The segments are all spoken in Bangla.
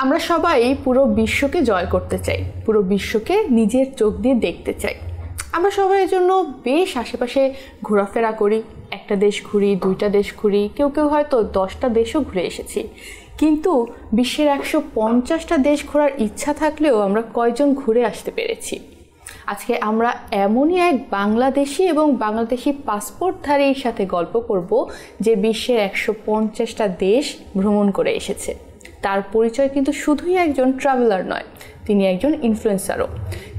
আমরা সবাই পুরো বিশ্বকে জয় করতে চাই, পুরো বিশ্বকে নিজের চোখ দিয়ে দেখতে চাই। আমরা সবাই এর জন্য বেশ আশেপাশে ঘোরাফেরা করি, একটা দেশ ঘুরি, দুইটা দেশ ঘুরি, কেউ কেউ হয়তো 10টা দেশও ঘুরে এসেছি। কিন্তু বিশ্বের 150টা দেশ ঘোরার ইচ্ছা থাকলেও আমরা কয়জন ঘুরে আসতে পেরেছি? আজকে আমরা এমনই এক বাংলাদেশি এবং বাংলাদেশি পাসপোর্টধারীর সাথে গল্প করব যে বিশ্বের 150টা দেশ ভ্রমণ করে এসেছে। তার পরিচয় কিন্তু শুধুই একজন ট্রাভেলার নয়, তিনি একজন ইনফ্লুয়েন্সারও।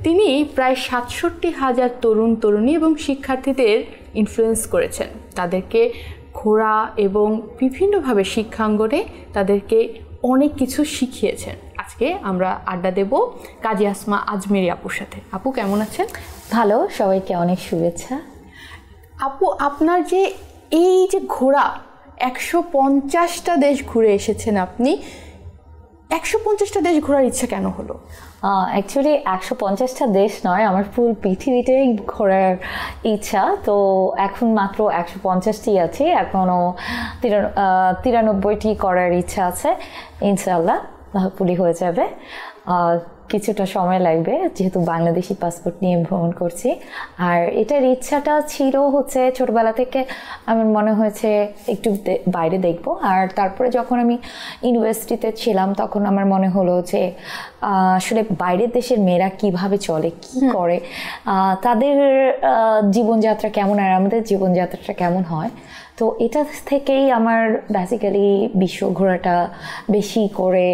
তিনি প্রায় 67,000 তরুণ তরুণী এবং শিক্ষার্থীদের ইনফ্লুয়েন্স করেছেন, তাদেরকে ঘোরা এবং বিভিন্নভাবে শিক্ষাঙ্গনে তাদেরকে অনেক কিছু শিখিয়েছেন। আজকে আমরা আড্ডা দেব কাজী আসমা আজমেরি আপুর সাথে। আপু কেমন আছেন? ভালো, সবাইকে অনেক শুভেচ্ছা। আপু, আপনার যে এই যে ঘোরা 150টা দেশ ঘুরে এসেছেন, আপনি 150টা দেশ ঘোরার ইচ্ছা কেন হলো? অ্যাকচুয়ালি 150টা দেশ নয়, আমার ফুল পৃথিবীটাই ঘোরার ইচ্ছা। তো এখন মাত্র 150টি আছে, এখনও 93টি করার ইচ্ছা আছে। ইনশাআল্লাহ পুরি হয়ে যাবে। কিছুটা সময় লাগবে যেহেতু বাংলাদেশি পাসপোর্ট নিয়ে ভ্রমণ করছি। আর এটার ইচ্ছাটা ছিল হচ্ছে ছোটবেলা থেকে আমার মনে হয়েছে একটু বাইরে দেখব। আর তারপরে যখন আমি ইউনিভার্সিটিতে ছিলাম তখন আমার মনে হলো যে আসলে বাইরের দেশের মেয়েরা কিভাবে চলে, কি করে, তাদের জীবনযাত্রা কেমন আর আমাদের জীবনযাত্রাটা কেমন হয়। তো এটা থেকেই আমার বেসিক্যালি বিশ্ব ঘোরাটা বেশি করে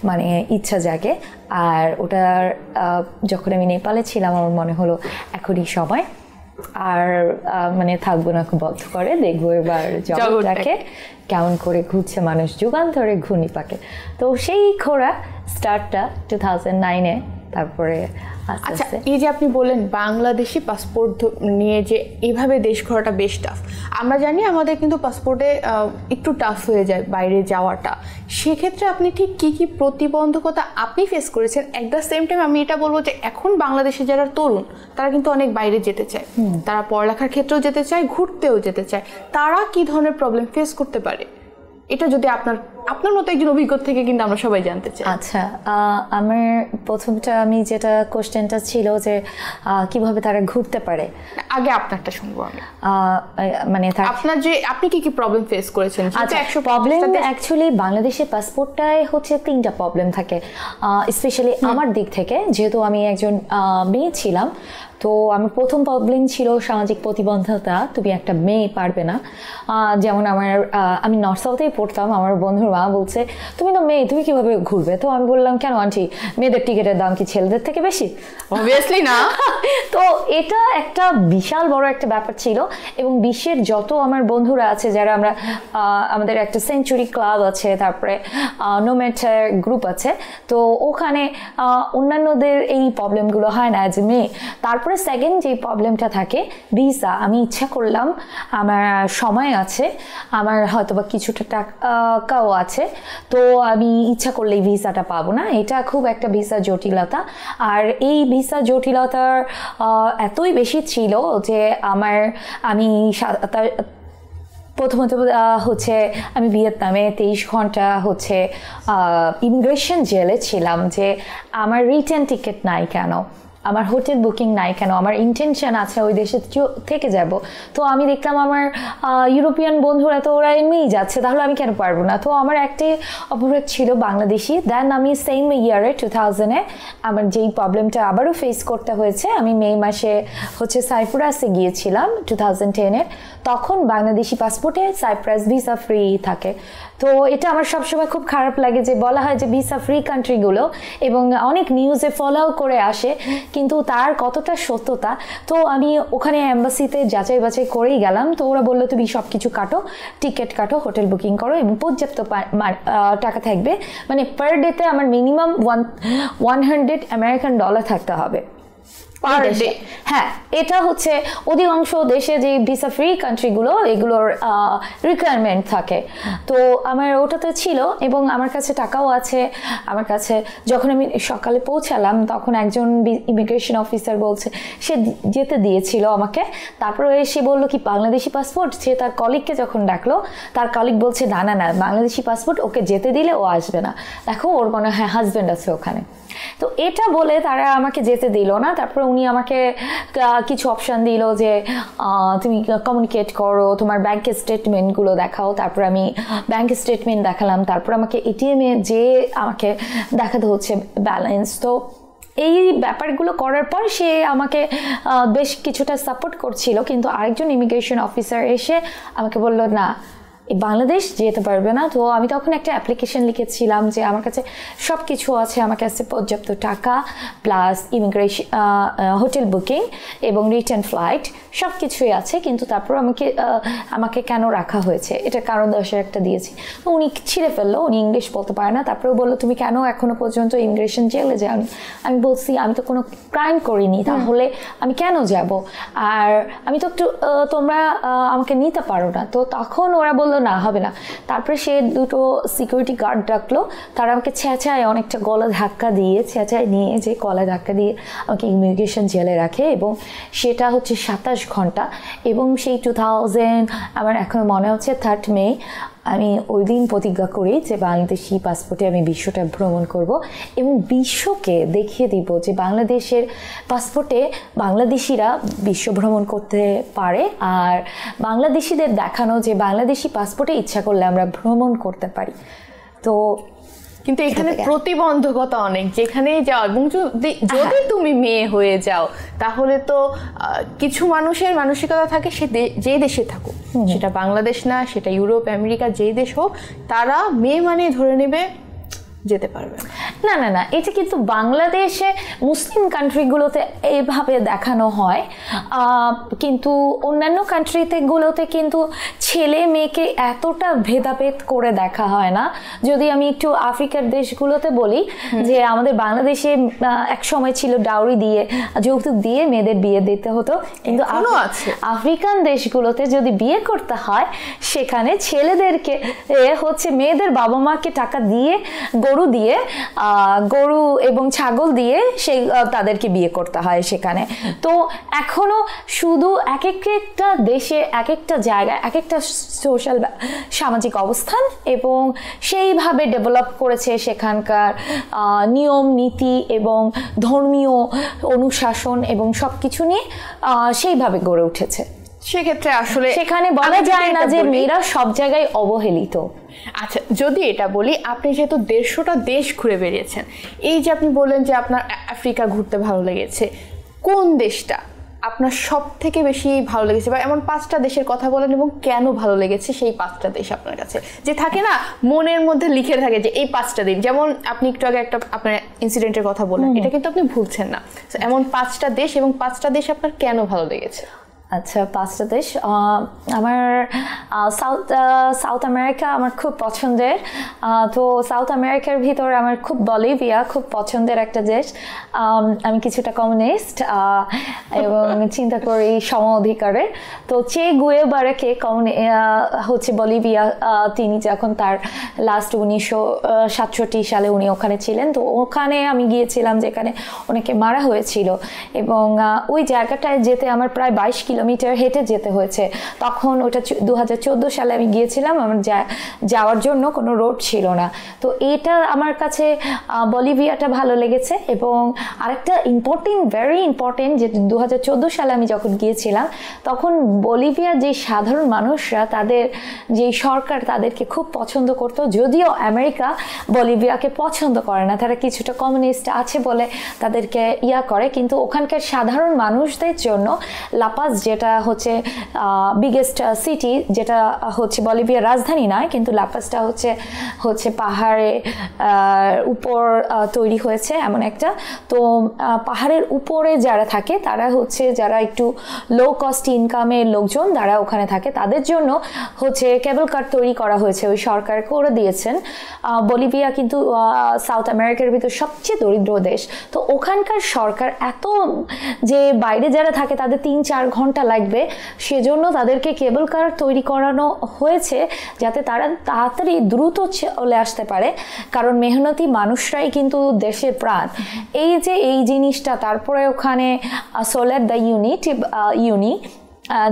মানে ইচ্ছা জাগে। আর ওটার যখন আমি নেপালে ছিলাম আমার মনে হলো এখনই সময়, আর মানে থাকবো না, খুব বদ্ধ করে দেখবো এবার জগৎটাকে কেমন করে ঘুরছে মানুষ যুগান্তরে ঘূর্ণি পাকে। তো সেই ঘোরা স্টার্টটা 2009-এ। তারপরে আচ্ছা, এই যে আপনি বললেন বাংলাদেশি পাসপোর্ট নিয়ে যে এইভাবে দেশ ঘোরাটা বেশ টাফ, আমরা জানি আমাদের কিন্তু পাসপোর্টে একটু টাফ হয়ে যায় বাইরে যাওয়াটা। সেক্ষেত্রে আপনি ঠিক কী কী প্রতিবন্ধকতা আপনি ফেস করেছেন? অ্যাট দ্য সেম টাইম আমি এটা বলবো যে এখন বাংলাদেশে যারা তরুণ তারা কিন্তু অনেক বাইরে যেতে চায়, তারা পড়ালেখার ক্ষেত্রেও যেতে চায়, ঘুরতেও যেতে চায়। তারা কী ধরনের প্রবলেম ফেস করতে পারে, এটা যদি আপনার মতো একজন অভিজ্ঞতা থেকে কিন্তু আমরা সবাই জানতে চাই। আচ্ছা, আমার প্রথমটা আমি যেটা কোশ্চেনটা ছিল যে কিভাবে তারা ঘুরতে পারে, আগে আপনারটা শুনবো আমি। মানে আপনার যে আপনি কি কি প্রবলেম ফেস করেছেন? আচ্ছা, প্রবলেম অ্যাকচুয়ালি বাংলাদেশের পাসপোর্টটায় হচ্ছে 3টা প্রবলেম থাকে, স্পেশালি আমার দিক থেকে, যেহেতু আমি একজন মেয়ে ছিলাম। তো আমার প্রথম প্রবলেম ছিল সামাজিক প্রতিবন্ধকতা, তুমি একটা মেয়ে পারবে না। যেমন আমি নর্থ সাউথেই পড়তাম, আমার বন্ধুর মা বলছে তুমি তো মেয়ে, তুমি কিভাবে ঘুরবে? তো আমি বললাম কেন আন্টি, মেয়েদের টিকিটের দাম কি ছেলেদের থেকে বেশি? অবভিয়াসলি না। তো এটা একটা বিশাল বড় একটা ব্যাপার ছিল। এবং বিশ্বের যত আমার বন্ধুরা আছে যারা আমাদের একটা সেঞ্চুরি ক্লাব আছে, তারপরে নোম্যাড গ্রুপ আছে, তো ওখানে অন্যান্যদের এই প্রবলেমগুলো হয় না যে মেয়ে। তারপরে সেকেন্ড যে প্রবলেমটা থাকে ভিসা। আমি ইচ্ছা করলাম, আমার সময় আছে, আমার হয়তো বা কিছুটা টাকাও আছে, তো আমি ইচ্ছা করলেই ভিসাটা পাবো না। এটা খুব একটা ভিসা জটিলতা। আর এই ভিসা জটিলতার এতই বেশি ছিল যে আমি প্রথমত হচ্ছে আমি ভিয়েতনামে 23 ঘন্টা হচ্ছে ইমিগ্রেশন জেলে ছিলাম যে আমার রিটার্ন টিকিট নাই কেন, আমার হোটেল বুকিং নাই কেন, আমার ইন্টেনশন আছে ওই দেশে থেকে যাব। তো আমি দেখলাম আমার ইউরোপিয়ান বন্ধুরা তো ওরা এমনিই যাচ্ছে, তাহলে আমি কেন পারবো না? তো আমার একটাই অপরাধ ছিল বাংলাদেশি। দেন আমি সেম ইয়ারে 2000-এ আমার যেই প্রবলেমটা আবারও ফেস করতে হয়েছে, আমি মে মাসে হচ্ছে সাইপ্রাসে গিয়েছিলাম 2010-এ। তখন বাংলাদেশি পাসপোর্টে সাইপ্রাস ভিসা ফ্রি থাকে। তো এটা আমার সবসময় খুব খারাপ লাগে যে বলা হয় যে ভিসা ফ্রি কান্ট্রিগুলো, এবং অনেক নিউজে ফলোও করে আসে, কিন্তু তার কতটা সত্যতা। তো আমি ওখানে অ্যাম্বাসিতে যাচাই বাছাই করেই গেলাম। তো ওরা বললো তুমি সব কিছু কাটো, টিকিট কাটো, হোটেল বুকিং করো এবং পর্যাপ্ত টাকা থাকবে, মানে পার ডেতে আমার মিনিমাম $100 আমেরিকান থাকতে হবে। Per day. হ্যাঁ, এটা হচ্ছে অধিকাংশ দেশে যে ভিসা ফ্রি কান্ট্রিগুলো এগুলোর রিকোয়ারমেন্ট থাকে। তো আমার ওটাতে ছিল এবং আমার কাছে টাকাও আছে। আমার কাছে যখন আমি সকালে পৌঁছালাম তখন একজন ইমিগ্রেশন অফিসার বলছে সে যেতে দিয়েছিল আমাকে। তারপরে সে বললো কি বাংলাদেশি পাসপোর্ট, সে তার কলিগকে যখন ডাকলো তার কলিগ বলছে না না না বাংলাদেশি পাসপোর্ট, ওকে যেতে দিলে ও আসবে না, দেখো ওর মনে হয় হাজব্যান্ড আছে ওখানে। তো এটা বলে তারা আমাকে যেতে দিল না। তারপরে উনি আমাকে কিছু অপশান দিল যে তুমি কমিউনিকেট করো, তোমার ব্যাংকের স্টেটমেন্টগুলো দেখাও। তারপর আমি ব্যাংক স্টেটমেন্ট দেখালাম। তারপর আমাকে এটিএমে যে আমাকে দেখাতে হচ্ছে ব্যালেন্স। তো এই ব্যাপারগুলো করার পর সে আমাকে বেশ কিছুটা সাপোর্ট করছিল, কিন্তু আরেকজন ইমিগ্রেশন অফিসার এসে আমাকে বলল না বাংলাদেশ যেতে পারবে না। তো আমি তখন একটা অ্যাপ্লিকেশন লিখেছিলাম যে আমার কাছে সব কিছু আছে, আমার কাছে পর্যাপ্ত টাকা প্লাস ইমিগ্রেশন হোটেল বুকিং এবং রিটার্ন ফ্লাইট সব কিছুই আছে, কিন্তু তারপর আমাকে কেন রাখা হয়েছে এটা কারণ দর্শার একটা দিয়েছি। তো উনি ছিঁড়ে ফেললো, উনি ইংলিশ বলতে পারে না। তারপরে বললো তুমি কেন এখনো পর্যন্ত ইমিগ্রেশন জেলে যাওনি? আমি বলছি আমি তো কোনো ক্রাইম করিনি, তাহলে আমি কেন যাব? আর আমি তো একটু তোমরা আমাকে নিতে পারো না। তো তখন ওরা বললো না হবে না। তারপরে সে দুটো সিকিউরিটি গার্ড ডাকলো, তারা আমাকে ছেঁচায় অনেকটা গলা ধাক্কা দিয়ে ছেঁচায় নিয়ে যে গলা ধাক্কা দিয়ে আমাকে ইমিগ্রেশন জেলে রাখে এবং সেটা হচ্ছে 27 ঘন্টা। এবং সেই 2000 আমার এখনো মনে হচ্ছে 3 মে আমি ওই দিন প্রতিজ্ঞা করি যে বাংলাদেশি পাসপোর্টে আমি বিশ্বটা ভ্রমণ করব এবং বিশ্বকে দেখিয়ে দিব যে বাংলাদেশের পাসপোর্টে বাংলাদেশিরা বিশ্ব ভ্রমণ করতে পারে, আর বাংলাদেশিদের দেখানো যে বাংলাদেশি পাসপোর্টে ইচ্ছা করলে আমরা ভ্রমণ করতে পারি। তো কিন্তু এখানে প্রতিবন্ধকতা অনেক, যেখানে যাও এবং যদি তুমি মেয়ে হয়ে যাও তাহলে তো কিছু মানুষের মানসিকতা থাকে সে যে দেশে থাকুক, সেটা বাংলাদেশ না সেটা ইউরোপ আমেরিকা যেই দেশ হোক, তারা মেয়ে মানে ধরে নেবে যেতে পারবে না। না না এটা কিন্তু বাংলাদেশে মুসলিম কান্ট্রিগুলোতে এইভাবে দেখানো হয়, কিন্তু অন্যান্য কান্ট্রিগুলোতে কিন্তু ছেলে মেয়েকে এতটা ভেদাভেদ করে দেখা হয় না। যদি আমি একটু আফ্রিকার দেশগুলোতে বলি যে আমাদের বাংলাদেশে এক সময় ছিল ডাউরি দিয়ে যৌতুক দিয়ে মেয়েদের বিয়ে দিতে হতো, কিন্তু আফ্রিকান দেশগুলোতে যদি বিয়ে করতে হয় সেখানে ছেলেদেরকে হচ্ছে মেয়েদের বাবা মাকে টাকা দিয়ে গরু এবং ছাগল দিয়ে সেই তাদেরকে বিয়ে করতে হয় সেখানে। তো এখনো শুধু এক একটা দেশে এক একটা জায়গায় এক একটা সোশ্যাল সামাজিক অবস্থান এবং সেইভাবে ডেভেলপ করেছে সেখানকার নিয়ম নীতি এবং ধর্মীয় অনুশাসন এবং সব কিছু নিয়ে সেইভাবে গড়ে উঠেছে। সেক্ষেত্রে আসলে সেখানে বলা যায় না যে মেয়েরা সব জায়গায় অবহেলিত। আচ্ছা, যদি এটা বলি, আপনি যেহেতু 150টা দেশ ঘুরে বেরিয়েছেন, এই যে আপনি বললেন যে আপনার আফ্রিকা ঘুরতে ভালো লেগেছে, কোন দেশটা আপনার সব থেকে বেশি ভালো লেগেছে, বা এমন 5টা দেশের কথা বলেন এবং কেন ভালো লেগেছে সেই 5টা দেশ আপনার কাছে, যে থাকে না মনের মধ্যে লিখে থাকে যে এই 5টা দিন, যেমন আপনি একটু আগে একটা আপনার ইনসিডেন্টের কথা বলেন, এটা কিন্তু আপনি ভুলছেন না। এমন 5টা দেশ এবং 5টা দেশ আপনার কেন ভালো লেগেছে? আচ্ছা, 5টা দেশ আমার সাউথ আমেরিকা আমার খুব পছন্দের। তো সাউথ আমেরিকার ভিতর আমার খুব বলিভিয়া খুব পছন্দের একটা দেশ। আমি কিছুটা কমিউনিস্ট এবং চিন্তা করি সম অধিকারের। তো চে গুয়েভারাকে হচ্ছে বলিভিয়া, তিনি যখন তার লাস্ট 1967 সালে উনি ওখানে ছিলেন, তো ওখানে আমি গিয়েছিলাম যেখানে ওনাকে মারা হয়েছিল এবং ওই জায়গাটায় যেতে আমার প্রায় 22 কিলোমিটার হেঁটে যেতে হয়েছে। তখন ওটা 2014 সালে আমি গিয়েছিলাম, আমার যাওয়ার জন্য কোনো রোড ছিল না। তো এটা আমার কাছে বলিভিয়াটা ভালো লেগেছে। এবং আরেকটা ভেরি ইম্পর্টেন্ট যে 2014 সালে আমি যখন গিয়েছিলাম তখন বলিভিয়ার যে সাধারণ মানুষরা, তাদের যে সরকার তাদেরকে খুব পছন্দ করতো, যদিও আমেরিকা বলিভিয়াকে পছন্দ করে না, তারা কিছুটা কমিউনিস্ট আছে বলে তাদেরকে করে, কিন্তু ওখানকার সাধারণ মানুষদের জন্য লাপাজ যেটা হচ্ছে বিগেস্ট সিটি, যেটা হচ্ছে বলিভিয়ার রাজধানী নয়, কিন্তু লাপাসটা হচ্ছে পাহাড়ে উপর তৈরি হয়েছে এমন একটা। তো পাহাড়ের উপরে যারা থাকে তারা হচ্ছে যারা একটু লো কস্ট ইনকামের লোকজন যারা ওখানে থাকে তাদের জন্য হচ্ছে কেবল কার তৈরি করা হয়েছে, ওই সরকার করে দিয়েছেন। বলিভিয়া কিন্তু সাউথ আমেরিকার ভিতর সবচেয়ে দরিদ্র দেশ। তো ওখানকার সরকার এত যে বাইরে যারা থাকে তাদের 3-4 ঘন্টা লাগবে, সেজন্য তাদেরকে কেবল কার তৈরি করানো হয়েছে যাতে তারা তাড়াতাড়ি দ্রুত চলে আসতে পারে, কারণ মেহনতি মানুষরাই কিন্তু দেশের প্রাণ। এই জিনিসটা, তারপরে ওখানে সোলার দ্য ইউনি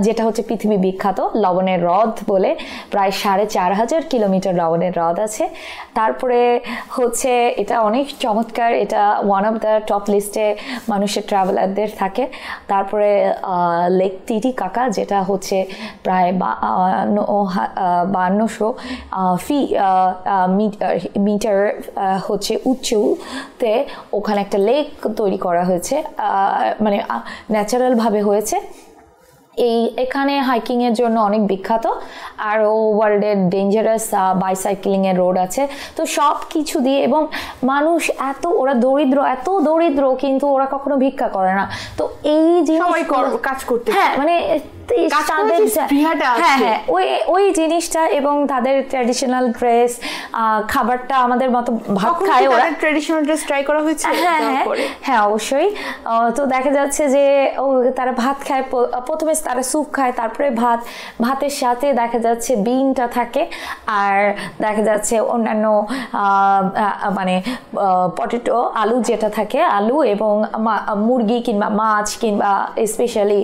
যেটা হচ্ছে পৃথিবী বিখ্যাত লবণের হ্রদ বলে, প্রায় 4,500 কিলোমিটার লবণের হ্রদ আছে। তারপরে হচ্ছে এটা অনেক চমৎকার, এটা ওয়ান অফ দ্য টপ লিস্টে মানুষের ট্রাভেলারদের থাকে। তারপরে লেক টিটিকাকা যেটা হচ্ছে প্রায় 5200 মিটার হচ্ছে উঁচুতে ওখানে একটা লেক তৈরি করা হয়েছে, মানে ন্যাচারালভাবে হয়েছে। এখানে হাইকিং এর জন্য অনেক বিখ্যাত, আর ওয়ার্ল্ডের ডেঞ্জারাস বাইসাইক্লিং এর রোড আছে। তো সব কিছু দিয়ে, এবং মানুষ ওরা এত দরিদ্র কিন্তু ওরা কখনো ভিক্ষা করে না। তো এই জিনিস কাজ করতে, হ্যাঁ মানে ওই জিনিসটা, এবং তাদের ট্র্যাডিশনাল ড্রেস, খাবারটা আমাদের মতো ভাত খায় ওরা। ট্র্যাডিশনাল ড্রেস ট্রাই করা হয়েছে? হ্যাঁ অবশ্যই। তো দেখা যাচ্ছে যে তারা ভাত খায়, প্রথমে তারা স্যুপ খায়, তারপরে ভাতের সাথে দেখা যাচ্ছে বিনটা থাকে, আর দেখা যাচ্ছে অন্যান্য মানে পটেটো, আলু যেটা থাকে, আলু এবং মুরগি কিংবা মাছ কিংবা স্পেশালি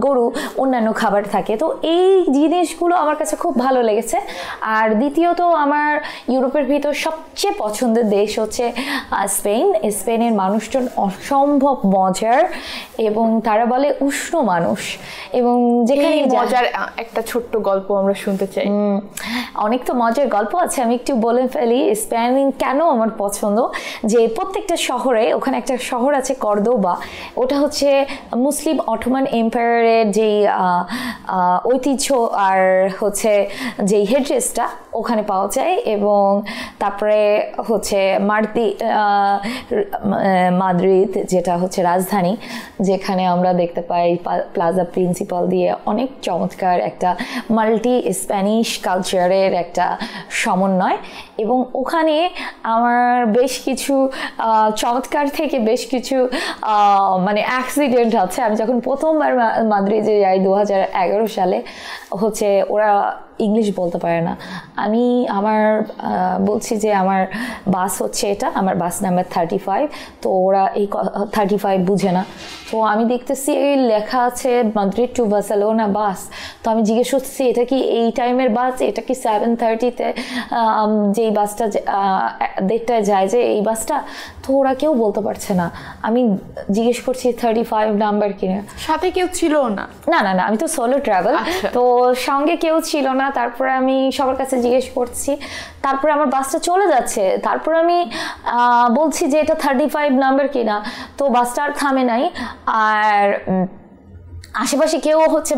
গরু, অন্যান্য খাবার থাকে। তো এই জিনিসগুলো আমার কাছে খুব ভালো লেগেছে। আর দ্বিতীয়ত আমার ইউরোপের ভিতর সবচেয়ে পছন্দের দেশ হচ্ছে স্পেনের মানুষজন অসম্ভব মজার, এবং তারা বলে উষ্ণ মানুষ। এবং যেখানে মজার একটা ছোট্ট গল্প আমরা শুনতে চাই। অনেক তো মজার গল্প আছে, আমি একটু বলে ফেলি স্পেন কেন আমার পছন্দ। যে প্রত্যেকটা শহরে, ওখানে একটা শহর আছে কর্দোবা, ওটা হচ্ছে মুসলিম অটোমান এম্পায়ারের যেই ঐতিহ্য আর হচ্ছে যেই হেড্রেসটা ওখানে পাওয়া যায়। এবং তারপরে হচ্ছে মাদ্রিদ যেটা হচ্ছে রাজধানী, যেখানে আমরা দেখতে পাই প্লাজা প্রিন্সিপাল দিয়ে অনেক চমৎকার একটা মাল্টি স্প্যানিশ কালচারের একটা সমন্বয়। এবং ওখানে আমার বেশ কিছু চমৎকার থেকে বেশ কিছু মানে অ্যাক্সিডেন্ট আছে। আমি যখন প্রথমবার মাদ্রিদে যাই 2011 সালে, হচ্ছে ওরা ইংলিশ বলতে পারে না। আমি বলছি যে আমার বাস হচ্ছে এটা, আমার বাস নাম্বার 35, তো ওরা এই 35 বুঝে না। তো আমি দেখতেছি লেখা আছে মাদ্রিদ টু বার্সেলোনা বাস। তো আমি জিজ্ঞেস করছি এটা কি এই টাইমের বাস, এটা কি 7:30-তে যেই বাসটা 1:30টায় যায় যে এই বাসটা? তো ওরা কেউ বলতে পারছে না। আমি জিজ্ঞেস করছি 35 নাম্বার কিনা। সাথে কেউ ছিল না? না, আমি তো সোলো ট্রাভেল, তো সঙ্গে কেউ ছিল না। তারপরে আমি সবার কাছে জিজ্ঞেস করছি, তারপরে আমার বাসটা চলে যাচ্ছে। তারপর আমি বলছি যে এটা 35 নাম্বার কিনা, তো বাসটা আর থামে নাই। আর আশেপাশে কেউ হচ্ছে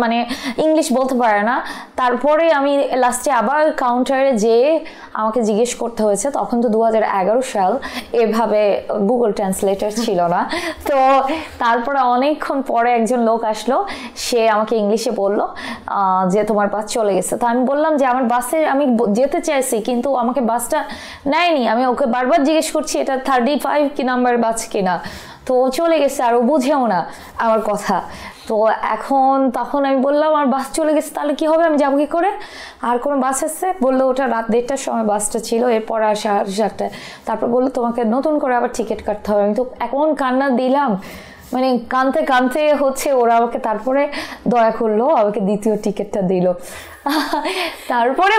মানে ইংলিশ বলতে পারে না। তারপরে আমি লাস্টে আবার কাউন্টারে যেয়ে আমাকে জিজ্ঞেস করতে হয়েছে। তখন তো 2011 সাল, এভাবে গুগল ট্রান্সলেটর ছিল না। তো তারপরে অনেকক্ষণ পরে একজন লোক আসলো, সে আমাকে ইংলিশে বলল যে তোমার বাস চলে গেছে। তো আমি বললাম যে আমার বাসে আমি যেতে চাইছি, কিন্তু আমাকে বাসটা নেয়নি। আমি ওকে বারবার জিজ্ঞেস করছি এটা 35 কি নাম্বার বাস কিনা, তো চলে গেছে, আর ও বুঝেও না আমার কথা। তো তখন আমি বললাম আমার বাস চলে গেছে, তাহলে কি হবে, আমি যাবো কি করে? আর কোনো বাস আসছে? বললো ওটা রাত 1:30টার সময় বাসটা ছিল, এরপর আর 7:30টায়। তারপর বললো তোমাকে নতুন করে আবার টিকিট কাটতে হবে। আমি তো এখন কান্না দিলাম, মানে কানতে কানতে হচ্ছে ওরা আমাকে তারপরে দয়া করলো, আমাকে দ্বিতীয় টিকিটটা দিল। তারপরে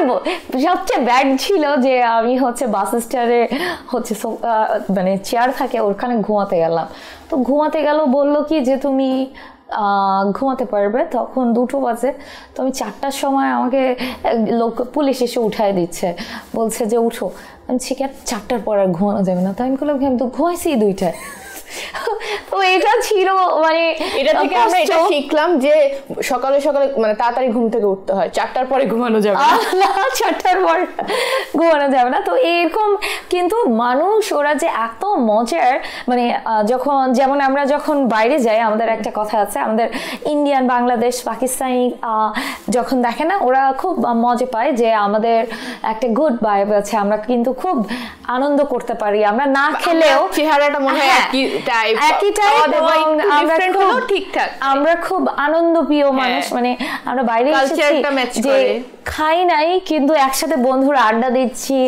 সবচেয়ে ব্যাড ছিল যে আমি হচ্ছে বাস স্ট্যান্ডে হচ্ছে মানে চেয়ার থাকে ওখানে ঘুমাতে গেলাম। তো ঘুমাতে গেল, বললো কি যে তুমি ঘুমাতে পারবে। তখন 2টো বাজে, তো আমি 4টার সময় আমাকে পুলিশ এসে উঠায় দিচ্ছে, বলছে যে উঠো। আমি ঠিক আছে 4টার পর আর ঘুমানো যাবে না। তো আমি বললাম আমি তো ঘুমাইছি 2টায়। তো তো এটা ছিল মানে এটা থেকে আমরা এটা শিখলাম যে সকালে সকালে মানে তাড়াতাড়ি ঘুম থেকে উঠতে হয়, 4টার পরে ঘুমানো যাবে না, 4টার পর ঘুমানো যাবে না। তো এরকম কিন্তু মানুষ ওরা যে এত মজার, মানে যখন যেমন আমরা যখন বাইরে যাই আমাদের একটা কথা আছে, আমাদের ইন্ডিয়ান, বাংলাদেশ, পাকিস্তানি যখন দেখে না ওরা খুব মজা পায় যে আমাদের একটা গুড ভাইব আছে, আমরা কিন্তু খুব আনন্দ করতে পারি, আমরা না খেলেও চেহারাটা মনে হয় একই টাইপ এবং আমরা খুব ঠিকঠাক, আমরা খুব আনন্দপ্রিয় মানুষ, মানে আমরা বাইরে যে খাই নাই কিন্তু একসাথে বন্ধুরা আড্ডা দিচ্ছি,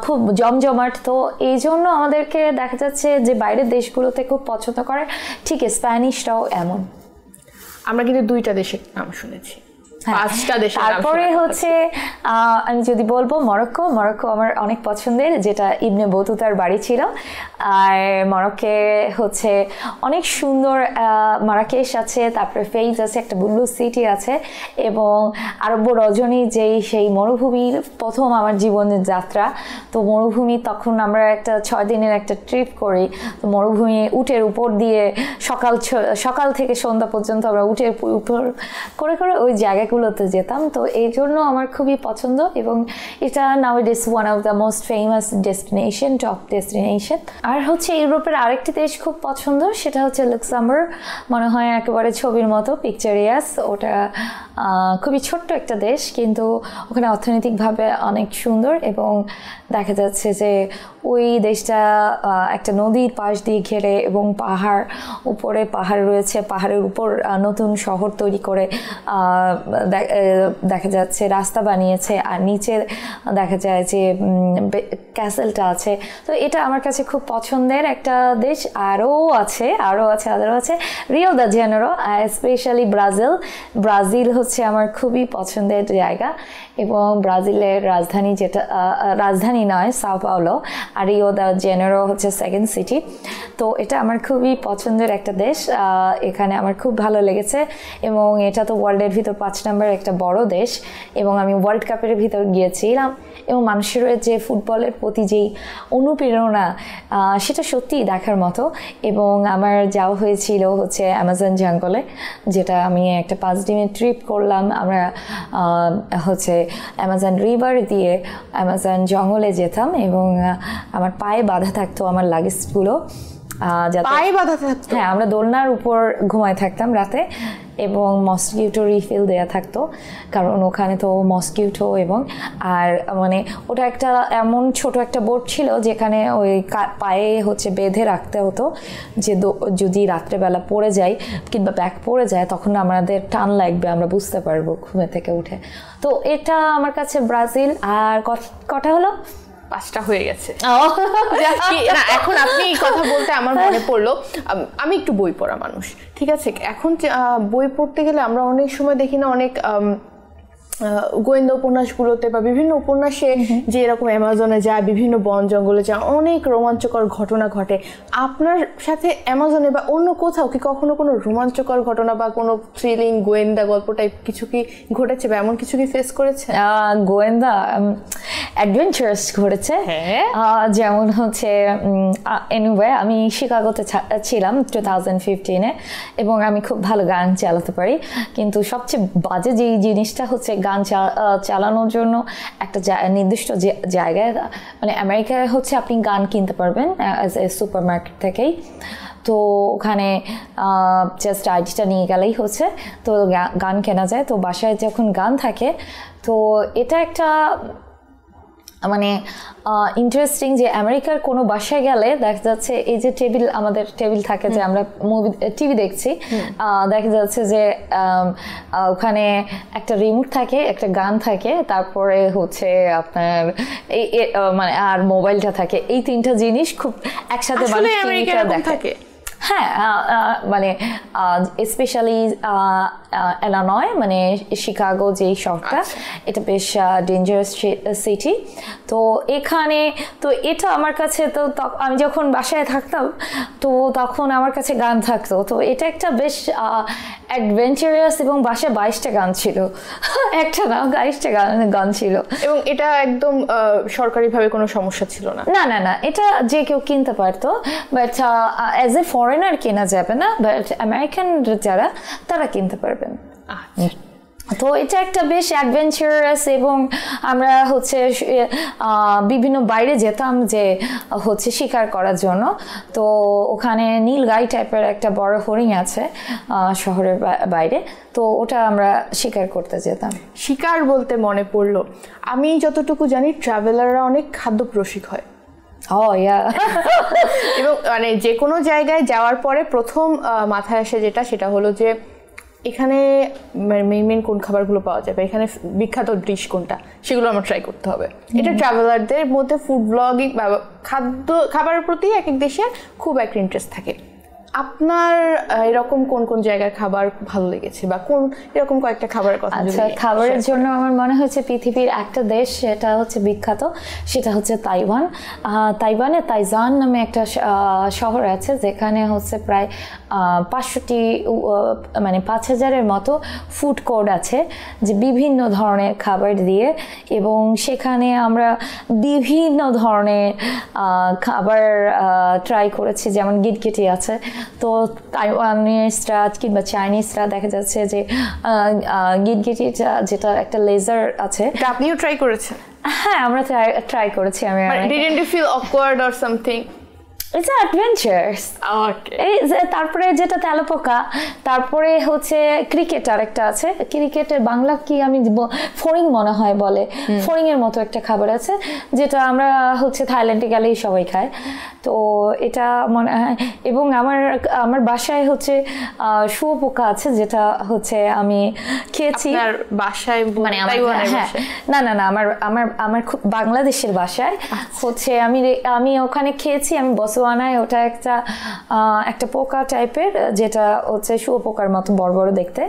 খুব জমজমাট। তো এই জন্য আমাদেরকে দেখা যাচ্ছে যে বাইরের দেশগুলোতে খুব পছন্দ করে। ঠিক স্প্যানিশটাও এমন। আমরা কিন্তু 2টা দেশের নাম শুনেছি, 5টা দেশ। তারপরে হচ্ছে আমি যদি বলবো মরক্কো, মরক্কো আমার অনেক পছন্দের, যেটা ইবনে বতুতার বাড়ি ছিল। আর মরক্কে হচ্ছে অনেক সুন্দর মারাকেশ আছে, তারপরে ফেইজ আছে, একটা বুল্লু সিটি আছে, এবং আরব রজনী যেই সেই মরুভূমির প্রথম আমার জীবনের যাত্রা। তো মরুভূমি তখন আমরা একটা 6 দিনের একটা ট্রিপ করি, তো মরুভূমি উটের উপর দিয়ে সকাল থেকে সন্ধ্যা পর্যন্ত আমরা উটের উপর করে করে ওই জায়গাগুলোতে যেতাম। তো এই জন্য আমার খুবই পছন্দ, এবং এটা nowadays one of the most famous destination, top destination। আর হচ্ছে ইউরোপের আরেকটি দেশ খুব পছন্দ, সেটা হচ্ছে লুক্সেমবার্গ। মনে হয় একেবারে ছবির মতো পিকচারিয়াস। ওটা খুবই ছোট্ট একটা দেশ, কিন্তু ওখানে অর্থনৈতিকভাবে অনেক সুন্দর, এবং দেখা যাচ্ছে যে ওই দেশটা একটা নদীর পাশ দিয়ে ঘেরে, এবং উপরে পাহাড় রয়েছে, পাহাড়ের উপর নতুন শহর তৈরি করে দেখা যাচ্ছে রাস্তা বানিয়েছে, আর নিচে দেখা যায় যে ক্যাসেলটা আছে। তো এটা আমার কাছে খুব পছন্দের একটা দেশ। আরও আছে রিও দা জেনেরো, স্পেশালি ব্রাজিল হচ্ছে আমার খুবই পছন্দের জায়গা, এবং ব্রাজিলের রাজধানী নয় সাও পাওলো, আর রিও দা জেনেরো হচ্ছে সেকেন্ড সিটি। তো এটা আমার খুবই পছন্দের একটা দেশ, এখানে আমার খুব ভালো লেগেছে, এবং এটা তো ওয়ার্ল্ডের ভিতর 5 নম্বর একটা বড় দেশ, এবং আমি ওয়ার্ল্ড কাপের ভিতর গিয়েছিলাম, এবং মানুষের যে ফুটবলের প্রতি যেই অনুপ্রেরণা সেটা সত্যিই দেখার মতো। এবং আমার যাওয়া হয়েছিল হচ্ছে অ্যামাজন জঙ্গলে, যেটা আমি একটা 5 দিনের ট্রিপ করলাম। আমরা হচ্ছে অ্যামাজন রিভার দিয়ে অ্যামাজন জঙ্গলে যেতাম, এবং আমার পায়ে বাঁধা থাকতো আমার লাগেজগুলো, পায়ে বাঁধা থাকতো। হ্যাঁ, আমরা দোলনার উপর ঘুমায় থাকতাম রাতে, এবং মসকিউটো রিফিল দেয়া থাকতো, কারণ ওখানে তো মসকিউটো। এবং আর মানে ওটা একটা এমন ছোট একটা বোট ছিল যেখানে ওই পায়ে হচ্ছে বেঁধে রাখতে হতো, যে যদি রাত্রেবেলা পড়ে যায় কিংবা ব্যাগ পড়ে যায় তখন আমাদের টান লাগবে, আমরা বুঝতে পারবো ঘুমে থেকে উঠে। তো এটা আমার কাছে ব্রাজিল। আর কটা হলো? 5টা হয়ে গেছে। না, এখন আপনি এই কথা বলতে আমার মনে পড়লো, আমি একটু বই পড়া মানুষ, ঠিক আছে? এখন বই পড়তে গেলে আমরা অনেক সময় দেখি না, অনেক গোয়েন্দা উপন্যাসগুলোতে বা বিভিন্ন উপন্যাসে যে এরকম অ্যামাজনে যায়, বিভিন্ন বন জঙ্গলে যায়, অনেক রোমাঞ্চকর ঘটনা ঘটে। আপনার সাথে অ্যামাজনে বা অন্য কোথাও কি কখনো কোনো রোমাঞ্চকর ঘটনা বা কোনো থ্রিলিং গোয়েন্দা গল্প টাইপ কিছু কি ঘটেছে, বা এমন কিছু কি ফেস করেছে? গোয়েন্দা অ্যাডভেঞ্চারাস ঘটেছে, যেমন হচ্ছে এনিওয়ে আমি শিকাগোতে ছিলাম 2015-এ, এবং আমি খুব ভালো গান চালাতে পারি, কিন্তু সবচেয়ে বাজে যেই জিনিসটা হচ্ছে গান চালানোর জন্য একটা নির্দিষ্ট জায়গায়, মানে আমেরিকায় হচ্ছে আপনি গান কিনতে পারবেন সুপার মার্কেট থেকেই। তো ওখানে জাস্ট আইডিটা নিয়ে গেলেই হচ্ছে, তো গান কেনা যায়। তো বাসায় যখন গান থাকে, তো এটা একটা মানে ইন্টারেস্টিং যে আমেরিকার কোনো বাসায় গেলে দেখা যাচ্ছে এই যে আমাদের টেবিল থাকে, যে আমরা টিভি দেখছি, দেখা যাচ্ছে যে ওখানে একটা রিমোট থাকে, একটা গান থাকে, তারপরে হচ্ছে আপনার মানে আর মোবাইলটা থাকে। এই 3টা জিনিস খুব একসাথে থাকে। হ্যাঁ, মানে স্পেশালি ইলিনয়, মানে শিকাগো যেই শহরটা, এটা বেশ ডেঞ্জারাস সিটি। তো এখানে তো এটা আমার কাছে, তো আমি যখন বাসায় থাকতাম তো তখন আমার কাছে গান থাকতো, তো এটা একটা বেশ অ্যাডভেঞ্চারাস, এবং বাসায় 22টা গান ছিল, একটা না 22টা গান ছিল। এবং এটা একদম সরকারিভাবে কোনো সমস্যা ছিল না? না, এটা যে কেউ কিনতে পারতো, but as a foreign foreigner কেনা যাবে না, বাট আমেরিকান যারা তারা কিনতে পারবেন। তো এটা একটা বেশ অ্যাডভেঞ্চারাস, এবং আমরা হচ্ছে বিভিন্ন বাইরে যেতাম যে হচ্ছে শিকার করার জন্য। তো ওখানে নীলগাই টাইপের একটা বড় হরিণ আছে শহরের বাইরে, তো ওটা আমরা শিকার করতে যেতাম। শিকার বলতে মনে পড়লো, আমি যতটুকু জানি ট্রাভেলাররা অনেক খাদ্যপ্রসিক হয়। এবং মানে যে কোনো জায়গায় যাওয়ার পরে প্রথম মাথায় আসে যেটা, সেটা হলো যে এখানে মেন কোন খাবারগুলো পাওয়া যাবে, এখানে বিখ্যাত ডিশ কোনটা, সেগুলো আমার ট্রাই করতে হবে। এটা ট্রাভেলারদের মধ্যে ফুড ব্লগিং বা খাবারের প্রতি এক এক দেশের খুব একটা ইন্টারেস্ট থাকে। আপনার এরকম কোন কোন জায়গার খাবার ভালো লেগেছে, বা কোন এরকম কয়েকটা খাবারের কথা? আচ্ছা, খাবারের জন্য আমার মনে হয়েছে পৃথিবীর একটা দেশ সেটা হচ্ছে বিখ্যাত, সেটা হচ্ছে তাইওয়ান। তাইওয়ানে তাইজান নামে একটা শহর আছে, যেখানে হচ্ছে প্রায় 500টি মানে 5000-এর মতো ফুড কোর্ট আছে, যে বিভিন্ন ধরনের খাবার দিয়ে, এবং সেখানে আমরা বিভিন্ন ধরনের খাবার ট্রাই করেছি। যেমন গিটগিটি আছে, তো তাইওয়ানিজরা কিংবা চাইনিজরা দেখা যাচ্ছে যে গিটগিটিটা যেটা একটা লেজার আছে, আপনিও ট্রাই করেছেন? হ্যাঁ, আমরা ট্রাই করেছি। আমি Didn't you feel awkward or something? It's adventures. এই তারপরে যেটা তেলাপোকা, তারপরে হচ্ছে ক্রিকেট আরেকটা আছে, ক্রিকেটের বাংলা কি আমি ফড়িং মনে হয় বলে, ফড়িং এর মতো একটা খাবার আছে যেটা আমরা হচ্ছে থাইল্যান্ডে গেলেই সবাই খায়। তো এটা মনে হয়, এবং আমার বাসায় হচ্ছে শুয়োপোকা আছে, যেটা হচ্ছে আমি খেয়েছি। আপনার বাসায় মানে হ্যাঁ, না আমার বাংলাদেশের বাসায় হচ্ছে আমি ওখানে খেয়েছি। আমি বসওয়ানায়, ওটা একটা পোকা টাইপের, যেটা হচ্ছে শুয়োপোকার মতো বড় বড় দেখতে,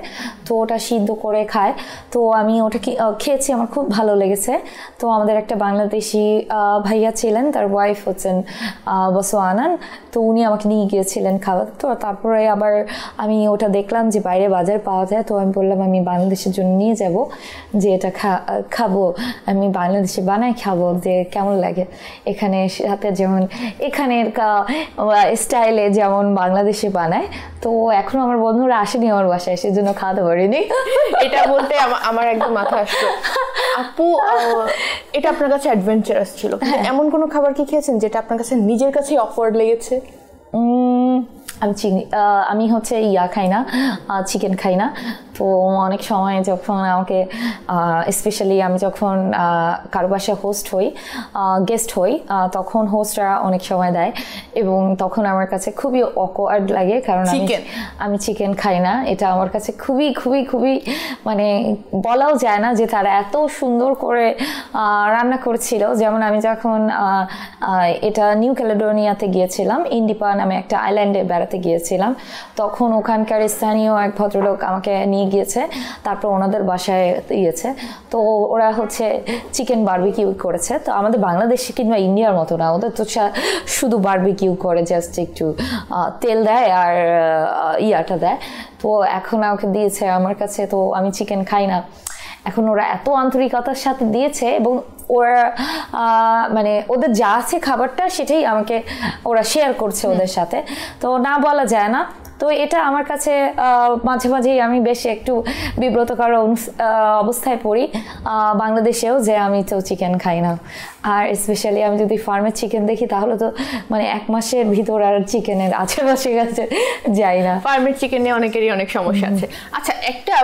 তো ওটা সিদ্ধ করে খায়। তো আমি ওটা খেয়েছি, আমার খুব ভালো লেগেছে। তো আমাদের একটা বাংলাদেশি ভাইয়া ছিলেন, তার ওয়াইফ হচ্ছেন বসওয়ানান, তো উনি আমাকে নিয়ে গিয়েছিলেন খাওয়া। তো তারপরে আবার আমি ওটা দেখলাম যে বাইরে বাজার পাওয়া যায়, তো আমি বললাম আমি বাংলাদেশের জন্য নিয়ে যাব, যে এটা খাবো, আমি বাংলাদেশে বানাই খাবো, যে কেমন লাগে। এখানে সাথে যেমন এখানের স্টাইলে যেমন বাংলাদেশে বানায়, তো এখনো আমার বন্ধুরা আসেনি আমার বাসায়, সেজন্য খাওয়াতে পারিনি। এটা বলতে আমার একদম মাথা আসলো, আপু এটা আপনার কাছে অ্যাডভেঞ্চারাস ছিল, এমন কোনো খাবার কি খেয়েছেন যেটা আপনার কাছে নিজের কাছেই অকওয়ার্ড লেগেছে? আমি হচ্ছে খাই না, চিকেন খাই না। তো অনেক সময় যখন আমাকে স্পেশালি আমি যখন কারো বাসায় গেস্ট হই, তখন হোস্টরা অনেক সময় দেয়, এবং তখন আমার কাছে খুবই অকওয়ার্ড লাগে, কারণ আমি চিকেন খাই না। এটা আমার কাছে খুবই খুবই খুবই মানে বলাও যায় না যে তারা এত সুন্দর করে রান্না করছিল। যেমন আমি যখন এটা নিউ ক্যালেডোনিয়াতে গিয়েছিলাম, ইন্ডিপা নামে একটা আইল্যান্ডে বেড়াতে গিয়েছিলাম, তখন ওখানকার স্থানীয় এক ভদ্রলোক আমাকে নিয়ে গিয়েছে, তারপর ওনাদের বাসায় দিয়েছে। তো ওরা হচ্ছে চিকেন বারবিকিউ করেছে। তো আমাদের বাংলাদেশে কিংবা ইন্ডিয়ার মতো না, ওদের তো শুধু বারবিকিউ করে, জাস্ট একটু তেল দেয় আর ইয়াটা দেয়। তো এখন আমাকে দিয়েছে আমার কাছে, তো আমি চিকেন খাই না। এখন ওরা এত আন্তরিকতার সাথে দিয়েছে, এবং ওরা মানে ওদের যা আছে খাবারটা সেটাই আমাকে ওরা শেয়ার করছে ওদের সাথে, তো না বলা যায় না। তো এটা আমার কাছে মাঝে মাঝেই আমি বেশ একটু বিব্রতকর অবস্থায় পড়ি বাংলাদেশেও, যে আমি তো চিকেন খাই না। আর স্পেশালি আমি যদি ফার্মের চিকেন দেখি, তাহলে তো মানে 1 মাসের ভিতর আর চিকেনের আশেপাশে কাছে যাই না। ফার্মের চিকেন নিয়ে অনেকেরই অনেক সমস্যা আছে। আচ্ছা, একটা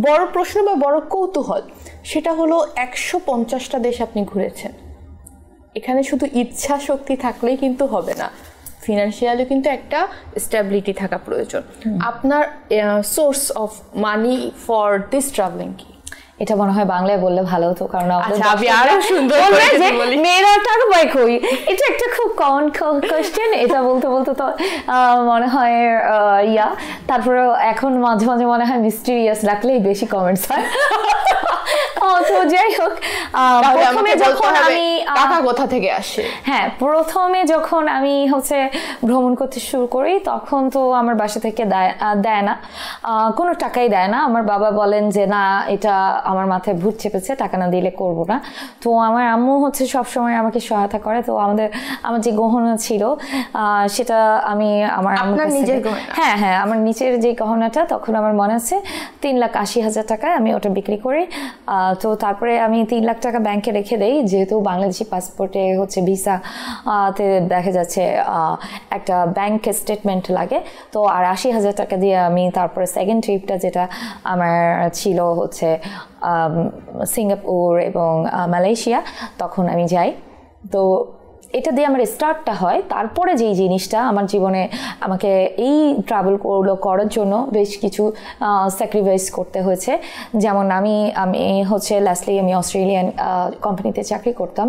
বড় প্রশ্ন বা বড় কৌতূহল, সেটা হলো 150টা দেশ আপনি ঘুরেছেন। এখানে শুধু ইচ্ছা শক্তি থাকলেই কিন্তু হবে না, ফিনান্সিয়ালি কিন্তু একটা স্টেবিলিটি থাকা প্রয়োজন। আপনার source of money for this travelling কি? এটা মনে হয় বাংলায় বললে ভালো হতো, কারণ মেয়েরা টাকা পাই কই, এটা একটা খুব কমন কোয়েশ্চেন। এটা বলতে বলতে তো মনে হয় তারপরে এখন মাঝে মাঝে মনে হয় মিস্টিরিয়াস রাখলেই বেশি কমেন্টস হয়। তো যাই হোক, প্রথমে যখন আমি টাকা কোথা থেকে আসে? হ্যাঁ, প্রথমে যখন আমি হচ্ছে ভ্রমণ করতে শুরু করি তখন তো আমার বাসা থেকে দেয় না, কোনো টাকাই দেয় না। আমার বাবা বলেন যে না, এটা আমার মাথায় ভূত চেপেছে, টাকা না দিলে করবো না। তো আমার আম্মু হচ্ছে সবসময় আমাকে সহায়তা করে। তো আমার যে গহনা ছিল সেটা আমি আমার হ্যাঁ হ্যাঁ আমার নিচের যে গহনাটা, তখন আমার মনে আছে 3,80,000 টাকায় আমি ওটা বিক্রি করি। তো তারপরে আমি 3 লাখ টাকা ব্যাংকে রেখে দেই, যেহেতু বাংলাদেশি পাসপোর্টে হচ্ছে ভিসা তে দেখা যাচ্ছে একটা ব্যাংক স্টেটমেন্ট লাগে। তো আর 80,000 টাকা দিয়ে আমি তারপরে সেকেন্ড ট্রিপটা যেটা আমার ছিল হচ্ছে সিঙ্গাপুর এবং মালয়েশিয়া, তখন আমি যাই। তো এটা দিয়ে আমার স্টার্টটা হয়। তারপরে যেই জিনিসটা আমার জীবনে আমাকে এই ট্রাভেলগুলো করার জন্য বেশ কিছু স্যাক্রিফাইস করতে হয়েছে। যেমন আমি হচ্ছে লাস্টলি আমি অস্ট্রেলিয়ান কোম্পানিতে চাকরি করতাম।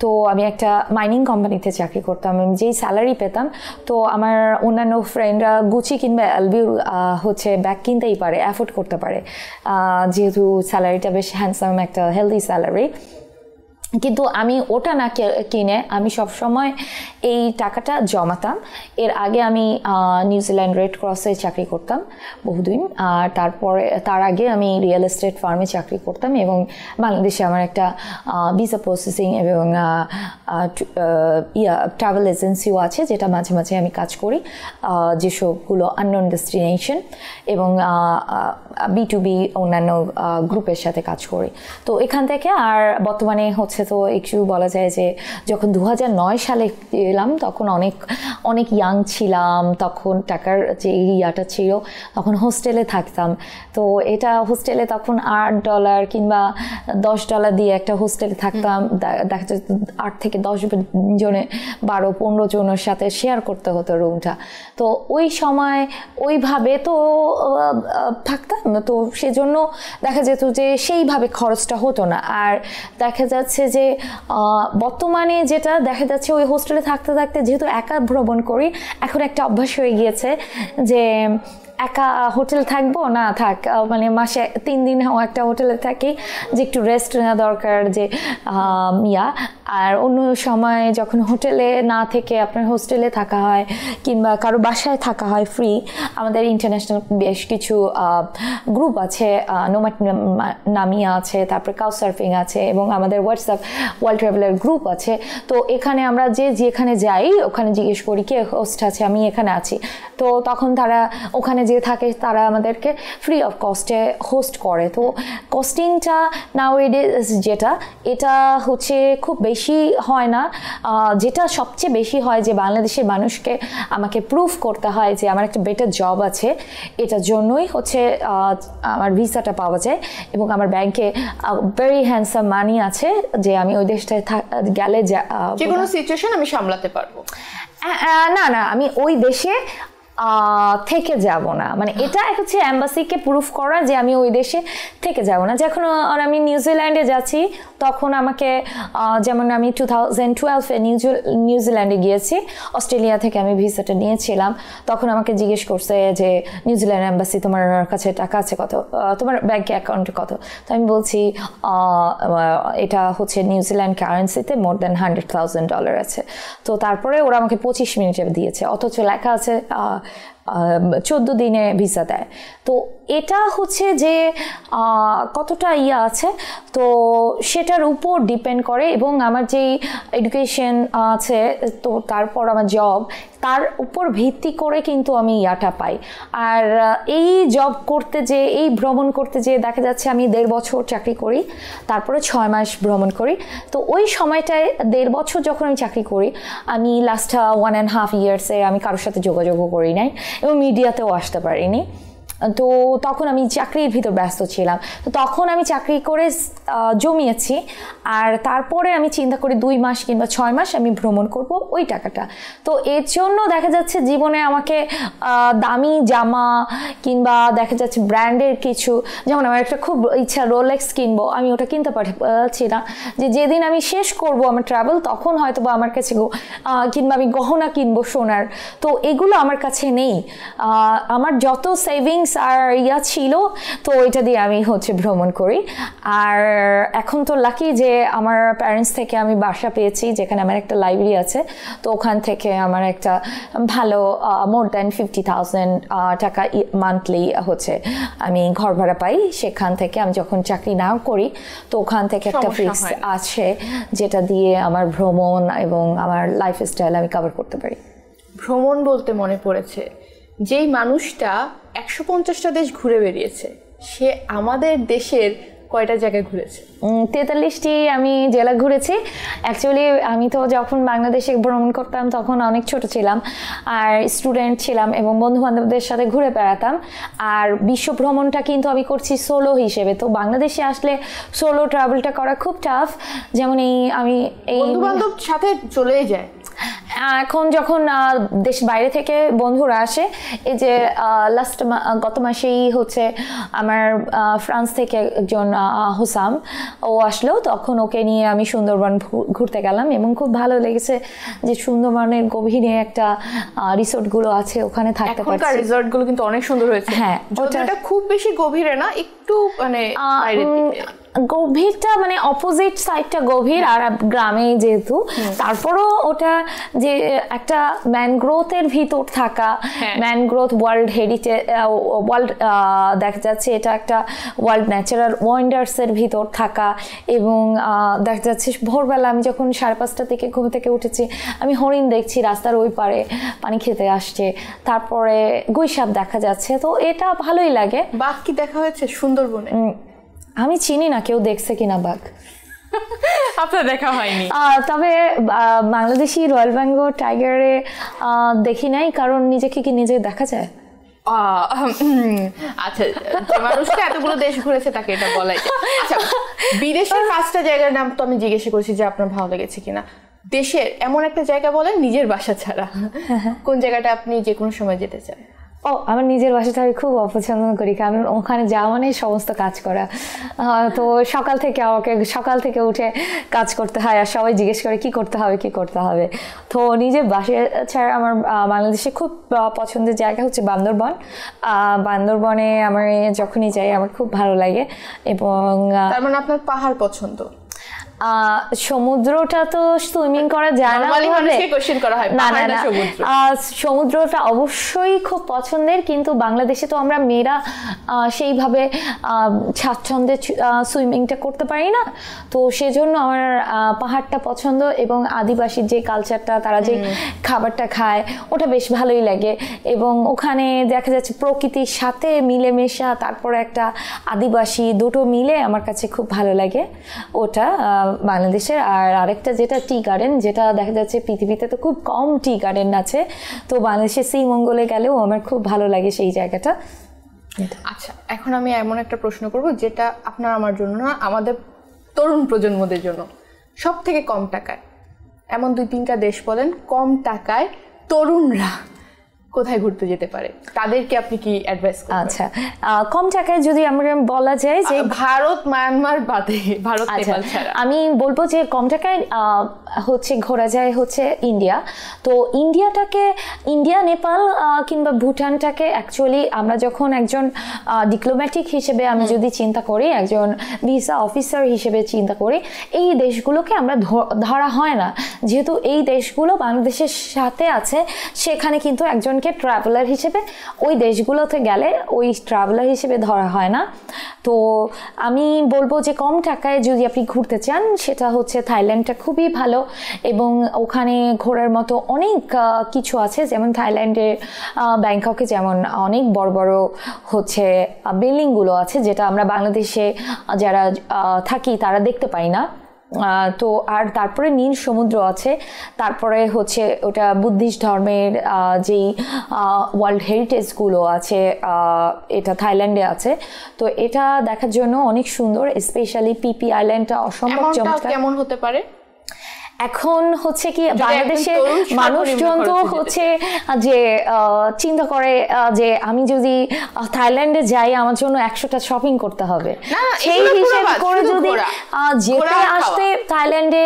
তো আমি একটা মাইনিং কোম্পানিতে চাকরি করতাম। আমি যেই স্যালারি পেতাম, তো আমার অন্যান্য ফ্রেন্ডরা গুচি কিংবা এলভির হচ্ছে ব্যাগ কিনতেই পারে, অ্যাফোর্ড করতে পারে, যেহেতু স্যালারিটা বেশ হ্যান্ডসাম, একটা হেলদি স্যালারি। কিন্তু আমি ওটা না কিনে আমি সবসময় এই টাকাটা জমাতাম। এর আগে আমি নিউজিল্যান্ড রেড ক্রসে চাকরি করতাম বহুদিন, আর তার আগে আমি রিয়েল এস্টেট ফার্মে চাকরি করতাম, এবং বাংলাদেশে আমার একটা ভিসা প্রসেসিং এবং ট্রাভেল এজেন্সিও আছে, যেটা মাঝে মাঝে আমি কাজ করি, যেসবগুলো আননোন ডেস্টিনেশন এবং B2B অন্যান্য গ্রুপের সাথে কাজ করি। তো এখান থেকে আর বর্তমানে হচ্ছে তো একটু বলা যায় যে যখন 2009 সালে এলাম তখন অনেক ইয়াং ছিলাম, তখন টাকার যে ইয়াটা ছিল, তখন হোস্টেলে থাকতাম। তো এটা হোস্টেলে তখন $8 কিংবা $10 দিয়ে একটা হোস্টেলে থাকতাম। দেখা যেত 8 থেকে 10 জনে 12-15 জনের সাথে শেয়ার করতে হতো রুমটা। তো ওই সময় ওইভাবে তো থাকতাম, তো সেজন্য দেখা যেত যে সেইভাবে খরচটা হতো না। আর দেখা যাচ্ছে যে বর্তমানে যেটা দেখা যাচ্ছে, ওই হোস্টেলে থাকতে থাকতে যেহেতু একা ভ্রমণ করি, এখন একটা অভ্যাস হয়ে গিয়েছে যে একা হোটেল থাকবো না, থাক মানে মাসে 3 দিন একটা হোটেলে থাকি, যে একটু রেস্ট নেওয়া দরকার, যে আর অন্য সময় যখন হোটেলে না থেকে আপনার হোস্টেলে থাকা হয় কিংবা কারো বাসায় থাকা হয় ফ্রি। আমাদের ইন্টারন্যাশনাল বেশ কিছু গ্রুপ আছে, নোম্যাড নামিয়া আছে, তারপরে কাউ সার্ফিং আছে, এবং আমাদের হোয়াটসঅ্যাপ ওয়ার্ল্ড ট্রাভেলার গ্রুপ আছে। তো এখানে আমরা যেখানে যাই ওখানে জিজ্ঞেস করি কে হোস্ট আছে, আমি এখানে আছি। তো তখন তারা ওখানে যে থাকে তারা আমাদেরকে ফ্রি অফ কস্টে হোস্ট করে। তো কস্টিংটা নাওএডেজ যেটা, এটা হচ্ছে খুব বেশি হয় না। যেটা সবচেয়ে বেশি হয় যে বাংলাদেশের মানুষকে আমাকে প্রুফ করতে হয় যে আমার একটা বেটার জব আছে, এটার জন্যই হচ্ছে আমার ভিসাটা পাওয়া যায়, এবং আমার ব্যাংকে ভেরি হ্যান্ডসাম মানি আছে যে আমি ওই দেশটায় গেলে যে কোনো সিচুয়েশন আমি সামলাতে পারবো। না, আমি ওই দেশে থেকে যাব না, মানে এটা হচ্ছে এম্বাসিকে প্রুফ করা যে আমি ওই দেশে থেকে যাব না। যখন আমি নিউজিল্যান্ডে যাচ্ছি তখন আমাকে, যেমন আমি 2012-এ নিউজিল্যান্ডে গিয়েছি, অস্ট্রেলিয়া থেকে আমি ভিসাটা নিয়েছিলাম। তখন আমাকে জিজ্ঞেস করছে যে নিউজিল্যান্ড এম্বাসি তোমার কাছে টাকা আছে কত, তোমার ব্যাংক অ্যাকাউন্টে কত। তো আমি বলছি এটা হচ্ছে নিউজিল্যান্ড কারেন্সিতে মোর দ্যান $100,000 আছে। তো তারপরে ওরা আমাকে 25 মিনিটে দিয়েছে, অথচ লেখা আছে 14 দিনে ভিসা দেয়। তো এটা হচ্ছে যে কতটা আছে, তো সেটার উপর ডিপেন্ড করে, এবং আমার যেই এডুকেশন আছে, তো তারপর আমার জব, তার উপর ভিত্তি করে কিন্তু আমি ইয়াটা পাই। আর এই জব করতে যে, এই ভ্রমণ করতে যে দেখা যাচ্ছে আমি 1.5 বছর চাকরি করি, তারপরে 6 মাস ভ্রমণ করি। তো ওই সময়টায় 1.5 বছর যখন আমি চাকরি করি, আমি লাস্ট 1.5 ইয়ার্সে আমি কারোর সাথে যোগাযোগও করি নাই, এবং মিডিয়াতেও আসতে পারিনি। তো তখন আমি চাকরির ভিতর ব্যস্ত ছিলাম। তো তখন আমি চাকরি করে জমিয়েছি, আর তারপরে আমি চিন্তা করি 2 মাস কিংবা 6 মাস আমি ভ্রমণ করব ওই টাকাটা। তো এর জন্য দেখা যাচ্ছে জীবনে আমাকে দামি জামা কিংবা দেখা যাচ্ছে ব্র্যান্ডের কিছু, যেমন আমার একটা খুব ইচ্ছা রোলেক্স কিনবো, আমি ওটা কিনতে পারছি না। যেদিন আমি শেষ করব আমার ট্রাভেল, তখন হয়তো বা আমার কাছে কিংবা আমি গহনা কিনবো সোনার, তো এগুলো আমার কাছে নেই। আমার যত সেভিংস সেভিংস আর ছিল, তো ওইটা দিয়ে আমি হচ্ছে ভ্রমণ করি। আর এখন তো লাকি যে আমার প্যারেন্টস থেকে আমি বাসা পেয়েছি যেখানে আমার একটা লাইব্রেরি আছে, তো ওখান থেকে আমার একটা ভালো মোর দ্যান 50,000 টাকা মান্থলি হচ্ছে আমি ঘর ভাড়া পাই। সেখান থেকে আমি যখন চাকরি নাও করি তো ওখান থেকে একটা ফিক্স আছে যেটা দিয়ে আমার ভ্রমণ এবং আমার লাইফস্টাইল আমি কভার করতে পারি। ভ্রমণ বলতে মনে পড়েছে, যেই মানুষটা 150টা দেশ ঘুরে বেরিয়েছে সে আমাদের দেশের কয়টা জায়গায় ঘুরেছে? 43টি আমি জেলা ঘুরেছি। অ্যাকচুয়ালি আমি তো যখন বাংলাদেশে ভ্রমণ করতাম তখন অনেক ছোট ছিলাম আর স্টুডেন্ট ছিলাম এবং বন্ধু বান্ধবদের সাথে ঘুরে বেড়াতাম। আর বিশ্ব ভ্রমণটা কিন্তু আমি করছি সোলো হিসেবে, তো বাংলাদেশে আসলে সোলো ট্রাভেলটা করা খুব টাফ। যেমন আমি বন্ধু বান্ধব সাথে চলেই যায়। এখন যখন দেশ বাইরে থেকে বন্ধুরা আসে, এই যে গত মাসেই হচ্ছে আমার ফ্রান্স থেকে একজন হোসাম ও আসলো, তখন ওকে নিয়ে আমি সুন্দরবন ঘুরতে গেলাম এবং খুব ভালো লেগেছে যে সুন্দরবনের গভীরে একটা রিসোর্টগুলো আছে, ওখানে থাকতে পারছি। এখনকার রিসোর্টগুলো কিন্তু অনেক সুন্দর হয়েছে। হ্যাঁ, ওটা খুব বেশি গভীরে না, একটু মানে বাইরের দিকে। গভীরটা মানে অপোজিট সাইডটা গভীর আর গ্রামে যেহেতু, তারপরও ওটা যে একটা ম্যানগ্রোথের ভিতর থাকা, ম্যানগ্রোথ ওয়ার্ল্ড হেরিটেজ ওয়ার্ল্ড দেখা যাচ্ছে এটা একটা ওয়ার্ল্ড ন্যাচারাল ওয়ান্ডার্সের ভিতর থাকা। এবং দেখা যাচ্ছে ভোরবেলা আমি যখন 5:30 থেকে ঘুম থেকে উঠেছি, আমি হরিণ দেখছি রাস্তার ওই পারে পানি খেতে আসছে, তারপরে গুইসাপ দেখা যাচ্ছে, তো এটা ভালোই লাগে। বাঘ কি দেখা হয়েছে সুন্দরবনে? আমি চিনি না কেউ দেখছে কিনা বাঘ। আপনার দেখা হয়নি? তবে বাংলাদেশি রয়্যাল বেঙ্গল টাইগারে দেখি নাই, কারণ নিজেকে কি নিজে দেখা যায়? আচ্ছা, যে মানুষটা এতগুলো দেশ ঘুরেছে তাকে এটা বলাই যায়। আচ্ছা, বিদেশের 5টা জায়গার নাম তো আমি জিজ্ঞেস করেছি যে আপনার ভালো লেগেছে কিনা। দেশের এমন একটা জায়গা বলেন নিজের বাসা ছাড়া, কোন জায়গাটা আপনি যে কোনো সময় যেতে চান? আমার নিজের বাসাটা আমি খুব অপছন্দ করি, কারণ ওখানে যাওয়া মানে সমস্ত কাজ করা। তো সকাল থেকে উঠে কাজ করতে হয় আর সবাই জিজ্ঞেস করে কি করতে হবে। তো নিজের বাসা ছাড়া আমার বাংলাদেশে খুব পছন্দের জায়গা হচ্ছে বান্দরবন। বান্দরবনে আমার যখনই যাই আমার খুব ভালো লাগে। এবং তার মানে আপনার পাহাড় পছন্দ? সমুদ্রটা তো সুইমিং করা যায় না, সমুদ্রটা অবশ্যই খুব পছন্দের, কিন্তু বাংলাদেশে তো আমরা মেয়েরা সেইভাবে স্বাচ্ছন্দ্যে সুইমিংটা করতে পারি না, তো সেজন্য আমার পাহাড়টা পছন্দ। এবং আদিবাসীর যে কালচারটা, তারা যে খাবারটা খায় ওটা বেশ ভালোই লাগে। এবং ওখানে দেখা যাচ্ছে প্রকৃতির সাথে মিলেমিশা, তারপরে একটা আদিবাসী, দুটো মিলে আমার কাছে খুব ভালো লাগে ওটা বাংলাদেশের। আর আরেকটা যেটা টি গার্ডেন, যেটা দেখা যাচ্ছে পৃথিবীতে তো খুব কম টি গার্ডেন আছে, তো বাংলাদেশের শ্রীমঙ্গলে গেলেও আমার খুব ভালো লাগে সেই জায়গাটা। আচ্ছা, এখন আমি এমন একটা প্রশ্ন করব যেটা আপনার আমার জন্য না, আমাদের তরুণ প্রজন্মদের জন্য। সব থেকে কম টাকায় এমন 2-3টা দেশ বলেন, কম টাকায় তরুণরা কোথায় ঘুরতে যেতে পারে, তাদেরকে আপনি কি অ্যাডভাইস করবেন? আচ্ছা, কম টাকায় যদি আমরা বলা যায় যে ভারত, মায়ানমার বাদে, ভারত নেপাল ছাড়া, আমি বলবো যে কম টাকায় হচ্ছে ঘোরা যায় হচ্ছে ইন্ডিয়া। তো ইন্ডিয়া, নেপাল কিংবা ভুটানটাকে অ্যাকচুয়ালি আমরা যখন একজন ডিপ্লোম্যাটিক হিসেবে আমি যদি চিন্তা করি, একজন ভিসা অফিসার হিসেবে চিন্তা করি, এই দেশগুলোকে আমরা ধরা হয় না, যেহেতু এই দেশগুলো বাংলাদেশের সাথে আছে। সেখানে কিন্তু একজন ট্রাভেলার হিসেবে ওই দেশগুলোতে গেলে ওই ট্রাভেলার হিসেবে ধরা হয় না। তো আমি বলবো যে কম টাকায় যদি আপনি ঘুরতে চান, সেটা হচ্ছে থাইল্যান্ডটা খুবই ভালো। এবং ওখানে ঘোরার মতো অনেক কিছু আছে, যেমন থাইল্যান্ডে ব্যাংককে যেমন অনেক বড় বড় হচ্ছে বিল্ডিংগুলো আছে, যেটা আমরা বাংলাদেশে যারা থাকি তারা দেখতে পাই না। তো আর তারপরে নীল সমুদ্র আছে, তারপরে হচ্ছে ওটা বুদ্ধিস্ট ধর্মের যেই ওয়ার্ল্ড হেরিটেজগুলো আছে, এটা থাইল্যান্ডে আছে। তো এটা দেখার জন্য অনেক সুন্দর, স্পেশালি পিপি আইল্যান্ডটা অসম্ভব চমৎকার। কেমন হতে পারে? এখন হচ্ছে কি বাংলাদেশের মানুষজন তো হচ্ছে যে চিন্তা করে যে আমি যদি থাইল্যান্ডে যাই আমার জন্য 100টা শপিং করতে হবে, সেই হিসেব করে যদি যেতে আসতে থাইল্যান্ডে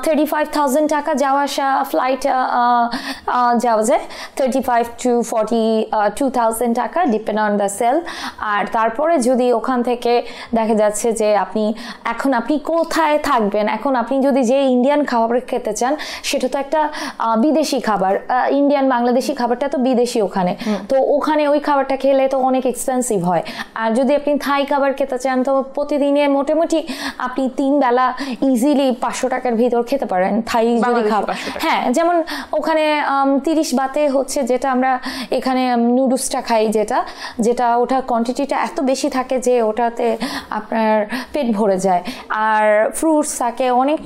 35,000 টাকা যাওয়া আসা ফ্লাইট যাওয়া যায়, 35 to 42,000 টাকা ডিপেন্ড অন দ্য সেল। আর তারপরে যদি ওখান থেকে দেখা যাচ্ছে যে আপনি কোথায় থাকবেন, এখন আপনি যদি যে ইন্ডিয়ান খাবার খেতে চান সেটা তো একটা বিদেশি খাবার, ইন্ডিয়ান বাংলাদেশি খাবারটা তো বিদেশি ওখানে, তো ওখানে ওই খাবারটা খেলে তো অনেক এক্সপেন্সিভ হয়। আর যদি আপনি থাই খাবার খেতে চান তো প্রতিদিনে মোটামুটি আপনি 3 বেলা ইজিলি 500 টাকার ভিতর খেতে পারেন থাই যদি খাবার। হ্যাঁ, যেমন ওখানে 30 বাতে হচ্ছে যেটা আমরা এখানে নুডলসটা খাই, যেটা ওটা কোয়ান্টিটিটা এত বেশি থাকে যে ওটাতে আপনার পেট ভরে যায়। আর ফ্রুটস থাকে অনেক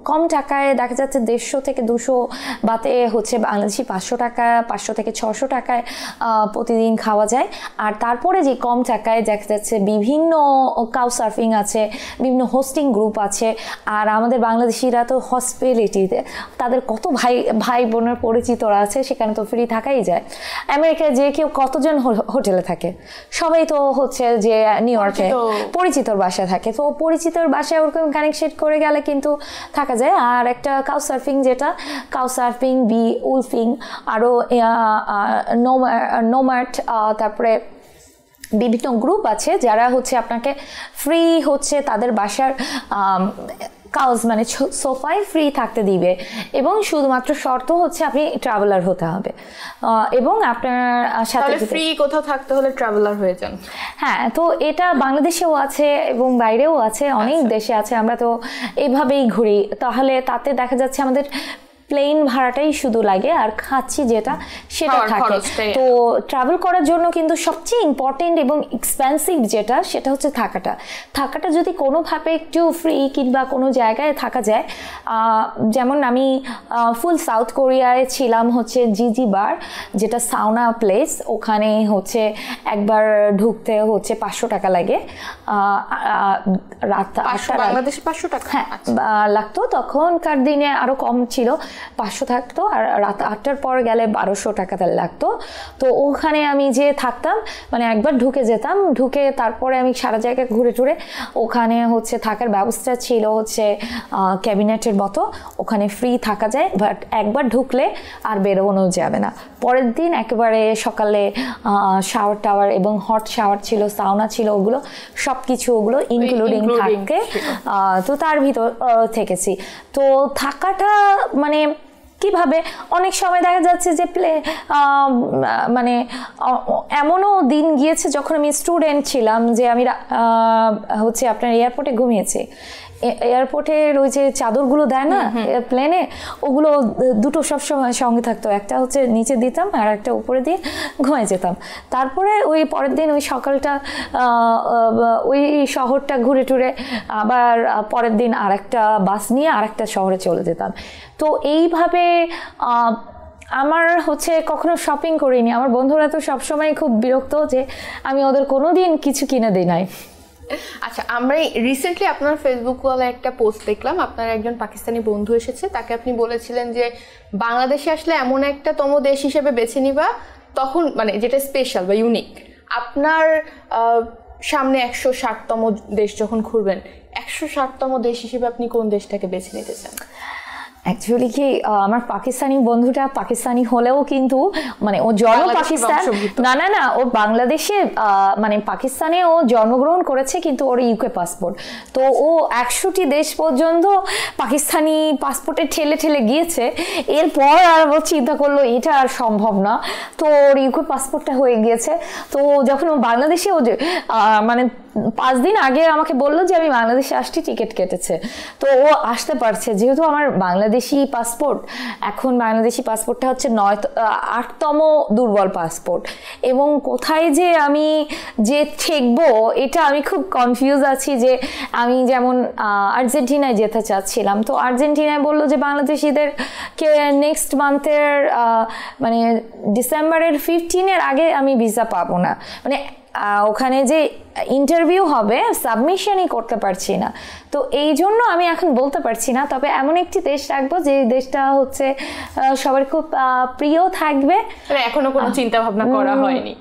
কম টাকায়, দেখা যাচ্ছে 150 থেকে 200 বাতে হচ্ছে বাংলাদেশি 500 টাকা, 500 থেকে 600 টাকায় প্রতিদিন খাওয়া যায়। আর তারপরে যে কম টাকায় দেখা যাচ্ছে বিভিন্ন কাউ সার্ফিং আছে, বিভিন্ন হোস্টিং গ্রুপ আছে। আর আমাদের বাংলাদেশিরা তো হসপিটালিটিতে তাদের কত ভাই বোনের পরিচিতরা আছে, সেখানে তো ফ্রি থাকাই যায়। আমেরিকায় যে কেউ কতজন হোটেলে থাকে, সবাই তো হচ্ছে যে নিউ ইয়র্কে পরিচিতর বাসায় থাকে, তো পরিচিতর বাসায় ওরকম কানেকশন করে গেলে কিন্তু থাকা যায়। আর একটা কাউ সার্ফিং, যেটা কাউ সার্ফিং, উলফিং, আরও নোম্যাড, তারপরে বিভিন্ন গ্রুপ আছে যারা হচ্ছে আপনাকে ফ্রি হচ্ছে তাদের বাসার কাউজ মানে সোফায় ফ্রি থাকতে দিবে, এবং শুধুমাত্র শর্ত হচ্ছে আপনি ট্রাভেলার হতে হবে এবং আপনার সাথে ফ্রি কোথাও থাকতে হলে ট্রাভেলার হয়ে যান। হ্যাঁ, তো এটা বাংলাদেশেও আছে এবং বাইরেও আছে, অনেক দেশে আছে। আমরা তো এভাবেই ঘুরি, তাহলে তাতে দেখা যাচ্ছে আমাদের প্লেন ভাড়াটাই শুধু লাগে, আর খাচ্ছি যেটা সেটা থাকে। তো ট্রাভেল করার জন্য কিন্তু সবচেয়ে ইম্পর্টেন্ট এবং এক্সপেন্সিভ সেটা হচ্ছে থাকাটা যদি কোনোভাবে একটু ফ্রি কিংবা কোনো জায়গায় থাকা যায়, যেমন আমি ফুল সাউথ কোরিয়ায় ছিলাম হচ্ছে জিজি বার, যেটা সাউনা প্লেস, ওখানে হচ্ছে একবার ঢুকতে হচ্ছে 500 টাকা লাগে, রাত 8টা বাংলাদেশে 500 টাকা হ্যাঁ লাগতো। তখনকার দিনে আরো কম ছিল, 500 থাকতো, আর রাত 8টার পর গেলে 1200 টাকা লাগতো। তো ওখানে আমি যে থাকতাম, মানে একবার ঢুকে যেতাম, ঢুকে তারপরে আমি সারা জায়গায় ঘুরে টুরে, ওখানে হচ্ছে থাকার ব্যবস্থা ছিল হচ্ছে ক্যাবিনেটের মতো, ওখানে ফ্রি থাকা যায়, বাট একবার ঢুকলে আর বেরোনো যাবে না। পরের দিন একেবারে সকালে শাওয়ার টাওয়ার এবং হট শাওয়ার ছিল, সাউনা ছিল, ওগুলো সব কিছু ওগুলো ইনক্লুডিং থাকে। তো তার ভিতর থেকেছি। তো থাকাটা মানে কিভাবে, অনেক সময় দেখা যাচ্ছে যে মানে এমনও দিন গিয়েছে যখন আমি স্টুডেন্ট ছিলাম যে আমি হচ্ছে আপনার এয়ারপোর্টে ঘুমিয়েছি। এয়ারপোর্টের ওই যে চাদরগুলো দেয় না প্লেনে, ওগুলো দুটো সবসময় সঙ্গে থাকতো, একটা হচ্ছে নিচে দিতাম আর একটা উপরে দিয়ে ঘুমিয়ে যেতাম। তারপরে ওই পরের দিন ওই সকালটা ওই শহরটা ঘুরে টুরে আবার পরের দিন আরেকটা বাস নিয়ে আরেকটা শহরে চলে যেতাম। তো এইভাবে আমার হচ্ছে কখনো শপিং করিনি। আমার বন্ধুরা তো সবসময় খুব বিরক্ত যে আমি ওদের কোনো দিন কিছু কিনে দিই নাই। আচ্ছা, আমরা রিসেন্টলি আপনার ফেসবুক ওয়ালে একটা পোস্ট দেখলাম, আপনার একজন পাকিস্তানি বন্ধু এসেছে, তাকে আপনি বলেছিলেন যে বাংলাদেশে আসলে এমন একটা দেশ হিসেবে বেছে নিবা তখন, মানে যেটা স্পেশাল বা ইউনিক। আপনার সামনে 160তম দেশ যখন ঘুরবেন, 160তম দেশ হিসেবে আপনি কোন দেশটাকে বেছে নিতে চান? অ্যাকচুয়ালি কি আমার পাকিস্তানি বন্ধুটা পাকিস্তানি হলেও কিন্তু মানে ও জন্ম পাকিস্তান না ও বাংলাদেশে মানে পাকিস্তানে ও জন্মগ্রহণ করেছে, কিন্তু ওর ইউকে পাসপোর্ট। তো ও 100টি দেশ পর্যন্ত পাকিস্তানি পাসপোর্টে ঠেলে গিয়েছে। এরপর আর ও চিন্তা করলো এটা আর সম্ভব না, তো ওর ইউকে পাসপোর্টটা হয়ে গিয়েছে। তো যখন ও বাংলাদেশে ও মানে 5 দিন আগে আমাকে বললো যে আমি বাংলাদেশে আসছি, টিকিট কেটেছে, তো ও আসতে পারছে। যেহেতু আমার বাংলাদেশি পাসপোর্ট, এখন বাংলাদেশি পাসপোর্টটা হচ্ছে 8তম দুর্বল পাসপোর্ট, এবং কোথায় যে আমি যে ঠেকবো এটা আমি খুব কনফিউজ আছি। যে আমি যেমন আর্জেন্টিনায় যেতে চাচ্ছিলাম, তো আর্জেন্টিনায় বললো যে বাংলাদেশিদেরকে নেক্সট মান্থের মানে ডিসেম্বরের 15-এর আগে আমি ভিসা পাবো না, মানে ওখানে যে ইন্টারভিউ হবে সাবমিশনই করতে পারছি না। তো এই জন্য আমি এখন বলতে পারছি না, তবে এমন একটি দেশ রাখবো যে দেশটা হচ্ছে সবার খুব প্রিয় থাকবে। এখনো কোনো চিন্তা ভাবনা করা হয়নি?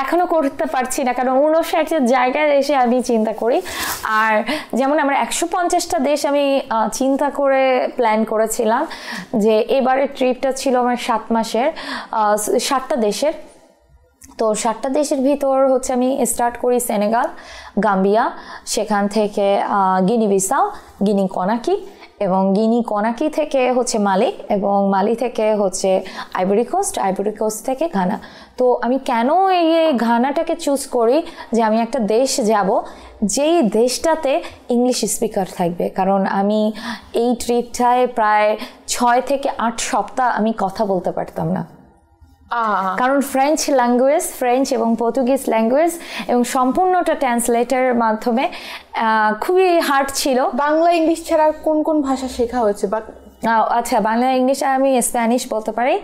এখনো করতে পারছি না, কারণ 59 জায়গায় এসে আমি চিন্তা করি। আর যেমন আমার 150টা দেশ আমি চিন্তা করে প্ল্যান করেছিলাম, যে এবারের ট্রিপটা ছিল আমার 7 মাসের 7টা দেশের। তো 7টা দেশের ভিতর হচ্ছে আমি স্টার্ট করি সেনেগাল, গাম্বিয়া, সেখান থেকে গিনি বিসাউ, গিনি কনাকি, এবং গিনি কনাকি থেকে হচ্ছে মালি, এবং মালি থেকে হচ্ছে আইভরি কোস্ট, আইভরি কোস্ট থেকে ঘানা। তো আমি কেন এই ঘানাটাকে চুজ করি যে আমি একটা দেশ যাব যেই দেশটাতে ইংলিশ স্পিকার থাকবে, কারণ আমি এই ট্রিপটায় প্রায় 6 থেকে 8 সপ্তাহ আমি কথা বলতে পারতাম না, কারণ ফ্রেঞ্চ ল্যাঙ্গুয়েজ, ফ্রেঞ্চ এবং পর্তুগিজ ল্যাঙ্গুয়েজ, এবং সম্পূর্ণটা ট্রান্সলেটারের মাধ্যমে খুবই হার্ড ছিল। বাংলা ইংলিশ ছাড়া কোন কোন ভাষা শেখা হয়েছে? আচ্ছা, বাংলা ইংলিশ আমি স্প্যানিশ বলতে পারি,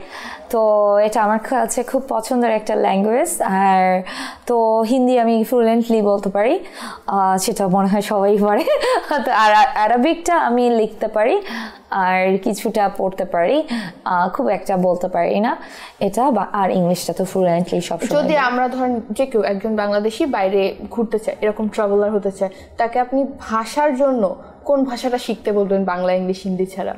তো এটা আমার কাছে খুব পছন্দের একটা ল্যাঙ্গুয়েজ। আর তো হিন্দি আমি ফ্লুয়েন্টলি বলতে পারি, সেটা মনে হয় সবাই পারে। আর আরবিকটা আমি লিখতে পারি আর কিছুটা পড়তে পারি, খুব একটা বলতে পারি না এটা। আর ইংলিশটা তো ফ্লুয়েন্টলি সব। যদি আমরা ধরেন যে কেউ একজন বাংলাদেশি বাইরে ঘুরতে চায়, এরকম ট্রাভেলার হতে চায়, তাকে আপনি ভাষার জন্য কোন ভাষাটা শিখতে বলবেন বাংলা, ইংলিশ, হিন্দি ছাড়া?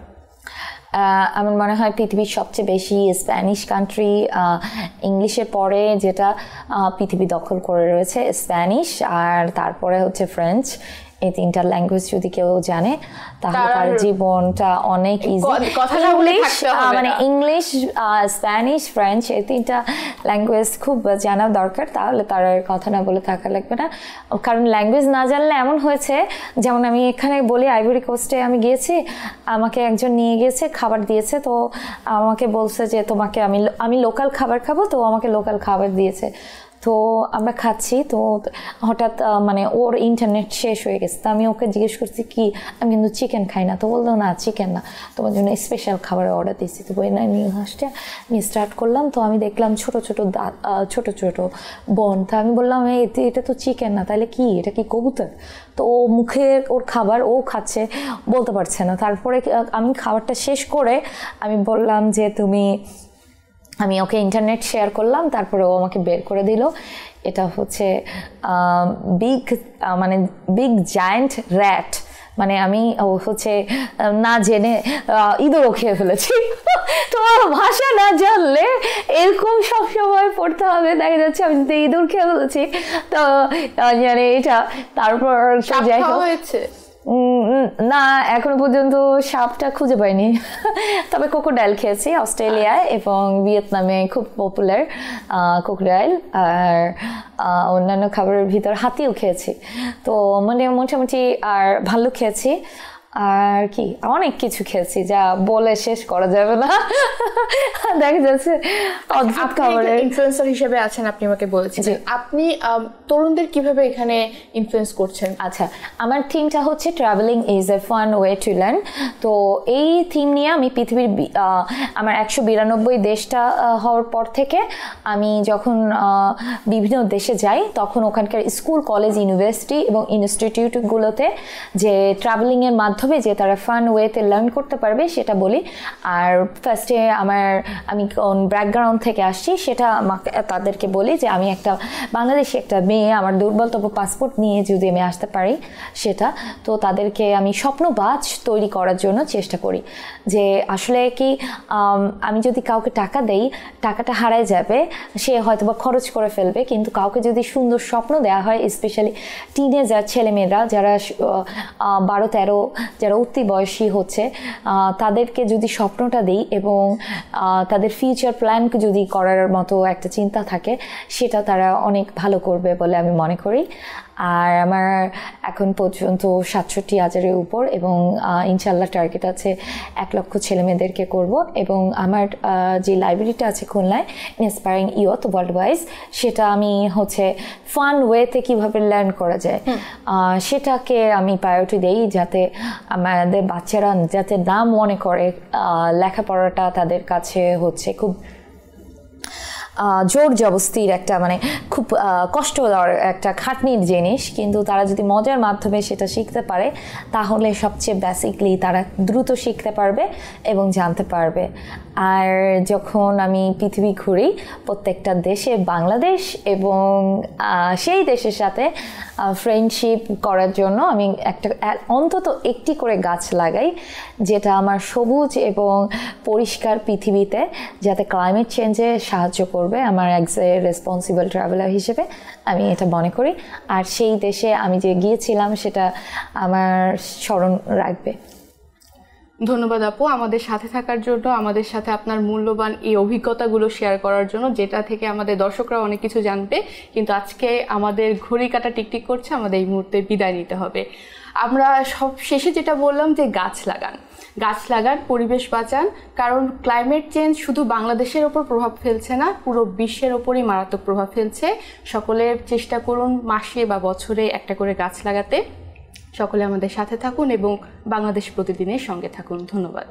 আমার মনে হয় পৃথিবীর সবচেয়ে বেশি স্প্যানিশ কান্ট্রি, ইংলিশের পরে যেটা পৃথিবী দখল করে রয়েছে স্প্যানিশ, আর তারপরে হচ্ছে ফ্রেঞ্চ। এই 3টা ল্যাঙ্গুয়েজ যদি কেউ জানে তাহলে তার জীবনটা অনেক ইজি। ইংলিশ মানে ইংলিশ, স্প্যানিশ, ফ্রেঞ্চ, এই 3টা ল্যাঙ্গুয়েজ খুব জানা দরকার, তাহলে তার কথা না বলে থাকা লাগবে না। কারণ ল্যাঙ্গুয়েজ না জানলে এমন হয়েছে, যেমন আমি এখানে বলি আইভরি কোস্টে আমি গিয়েছি, আমাকে একজন নিয়ে গিয়েছে, খাবার দিয়েছে, তো আমাকে বলছে যে তোমাকে আমি লোকাল খাবার খাবো, তো আমাকে লোকাল খাবার দিয়েছে। তো আমরা খাচ্ছি, তো হঠাৎ মানে ওর ইন্টারনেট শেষ হয়ে গেছে, তো আমি ওকে জিজ্ঞেস করছি কি, আমি কিন্তু চিকেন খাই না। তো বললো না চিকেন না, তোমার জন্য স্পেশাল খাবারের অর্ডার দিয়েছি। তো বই না নিয়ে আসতে আমি স্টার্ট করলাম, তো আমি দেখলাম ছোট ছোট বন। তো আমি বললাম এটা তো চিকেন না, তাহলে কি, এটা কি কবুতর? তো ও মুখে ওর খাবার ও খাচ্ছে, বলতে পারছে না। তারপরে আমি খাবারটা শেষ করে আমি বললাম যে আমি ওকে ইন্টারনেট শেয়ার করলাম, তারপরে ও আমাকে বের করে দিল। এটা হচ্ছে বিগ জায়ান্ট র্যাট, মানে আমি হচ্ছে না জেনে ইঁদুরও খেয়ে ফেলেছি। তো ভাষা না জানলে এরকম সবসময় পড়তে হবে, দেখা যাচ্ছে আমি ইঁদুর খেয়ে ফেলেছি। তো মানে এটা তারপর যাই হোক না, এখনো পর্যন্ত সাপটা খুঁজে পাইনি, তবে কোকোডাইল খেয়েছি অস্ট্রেলিয়ায় এবং ভিয়েতনামে, খুব পপুলার কোকোডাইল। আর অন্যান্য খাবারের ভিতর হাতিও খেয়েছি, তো মানে মোটামুটি। আর ভাল্লুক খেয়েছি, আর কি অনেক কিছু খেয়েছি যা বলে শেষ করা যাবে না। দেখা যাচ্ছে অদ্ভুত খাবারের ইনফ্লুয়েন্সার হিসেবে আছেন, আপনি আমাকে বলেছেন। আপনি তরুণদের কিভাবে এখানে ইনফ্লুয়েন্স করছেন? আচ্ছা, আমার থিমটা হচ্ছে travelling is a fun way to learn. তো এই থিম নিয়ে আমি পৃথিবীর আমার 192 দেশটা হওয়ার পর থেকে আমি যখন বিভিন্ন দেশে যাই, তখন ওখানকার স্কুল, কলেজ, ইউনিভার্সিটি এবং ইনস্টিটিউটগুলোতে যে ট্রাভেলিংয়ের মাধ্যমে যে তারা ফান ওয়েতে লার্ন করতে পারবে সেটা বলি। আর ফার্স্টে আমি কোন ব্যাকগ্রাউন্ড থেকে আসছি সেটা তাদেরকে বলি, যে আমি একটা বাংলাদেশি একটা মেয়ে, আমার দুর্বলতম পাসপোর্ট নিয়ে যদি আমি আসতে পারি সেটা। তো তাদেরকে আমি স্বপ্নবাজ তৈরি করার জন্য চেষ্টা করি, যে আসলে কি আমি যদি কাউকে টাকা দেই, টাকাটা হারায় যাবে, সে হয়তো বা খরচ করে ফেলবে, কিন্তু কাউকে যদি সুন্দর স্বপ্ন দেওয়া হয়, স্পেশালি টিনেজার ছেলেমেয়েরা যারা 12-13, যারা উঠতি বয়সী হচ্ছে, তাদেরকে যদি স্বপ্নটা দিই এবং তাদের ফিউচার প্ল্যানকে যদি করার মতো একটা চিন্তা থাকে, সেটা তারা অনেক ভালো করবে বলে আমি মনে করি। আর আমার এখন পর্যন্ত 67,000-এর উপর, এবং ইনশাল্লাহ টার্গেট আছে 1 লক্ষ ছেলেমেয়েদেরকে করব। এবং আমার যে লাইব্রেরিটা আছে খুলনায়, ইন্সপায়ারিং ইয়ুথ ওয়ার্ল্ড ওয়াইজ, সেটা আমি হচ্ছে ফান ওয়েতে কীভাবে লার্ন করা যায় সেটাকে আমি প্রায়োরিটি দেই, যাতে আমাদের বাচ্চারা যাতে না মনে করে লেখাপড়াটা তাদের কাছে হচ্ছে খুব জোর জবস্তির একটা মানে খুব কষ্ট দেওয়ার একটা খাটনির জিনিস, কিন্তু তারা যদি মজার মাধ্যমে সেটা শিখতে পারে তাহলে সবচেয়ে বেসিকলি তারা দ্রুত শিখতে পারবে এবং জানতে পারবে। আর যখন আমি পৃথিবী ঘুরি প্রত্যেকটা দেশে বাংলাদেশ এবং সেই দেশের সাথে ফ্রেন্ডশিপ করার জন্য আমি অন্তত একটি করে গাছ লাগাই, যেটা আমার সবুজ এবং পরিষ্কার পৃথিবীতে যাতে ক্লাইমেট চেঞ্জে সাহায্য করবে আমার অ্যাজ এ রেসপন্সিবল ট্রাভেলার হিসেবে আমি এটা মনে করি। আর সেই দেশে আমি যে গিয়েছিলাম সেটা আমার স্মরণ রাখবে। ধন্যবাদ আপু আমাদের সাথে থাকার জন্য, আমাদের সাথে আপনার মূল্যবান এই অভিজ্ঞতাগুলো শেয়ার করার জন্য, যেটা থেকে আমাদের দর্শকরা অনেক কিছু জানবে। কিন্তু আজকে আমাদের ঘড়ি কাঁটা টিকটিক করছে, আমাদের এই মুহূর্তে বিদায় নিতে হবে। আমরা সব শেষে যেটা বললাম যে গাছ লাগান, পরিবেশ বাঁচান, কারণ ক্লাইমেট চেঞ্জ শুধু বাংলাদেশের ওপর প্রভাব ফেলছে না, পুরো বিশ্বের ওপরই মারাত্মক প্রভাব ফেলছে। সকলে চেষ্টা করুন মাসে বা বছরে একটা করে গাছ লাগাতে। সকলে আমাদের সাথে থাকুন এবং বাংলাদেশ প্রতিদিনের সঙ্গে থাকুন। ধন্যবাদ।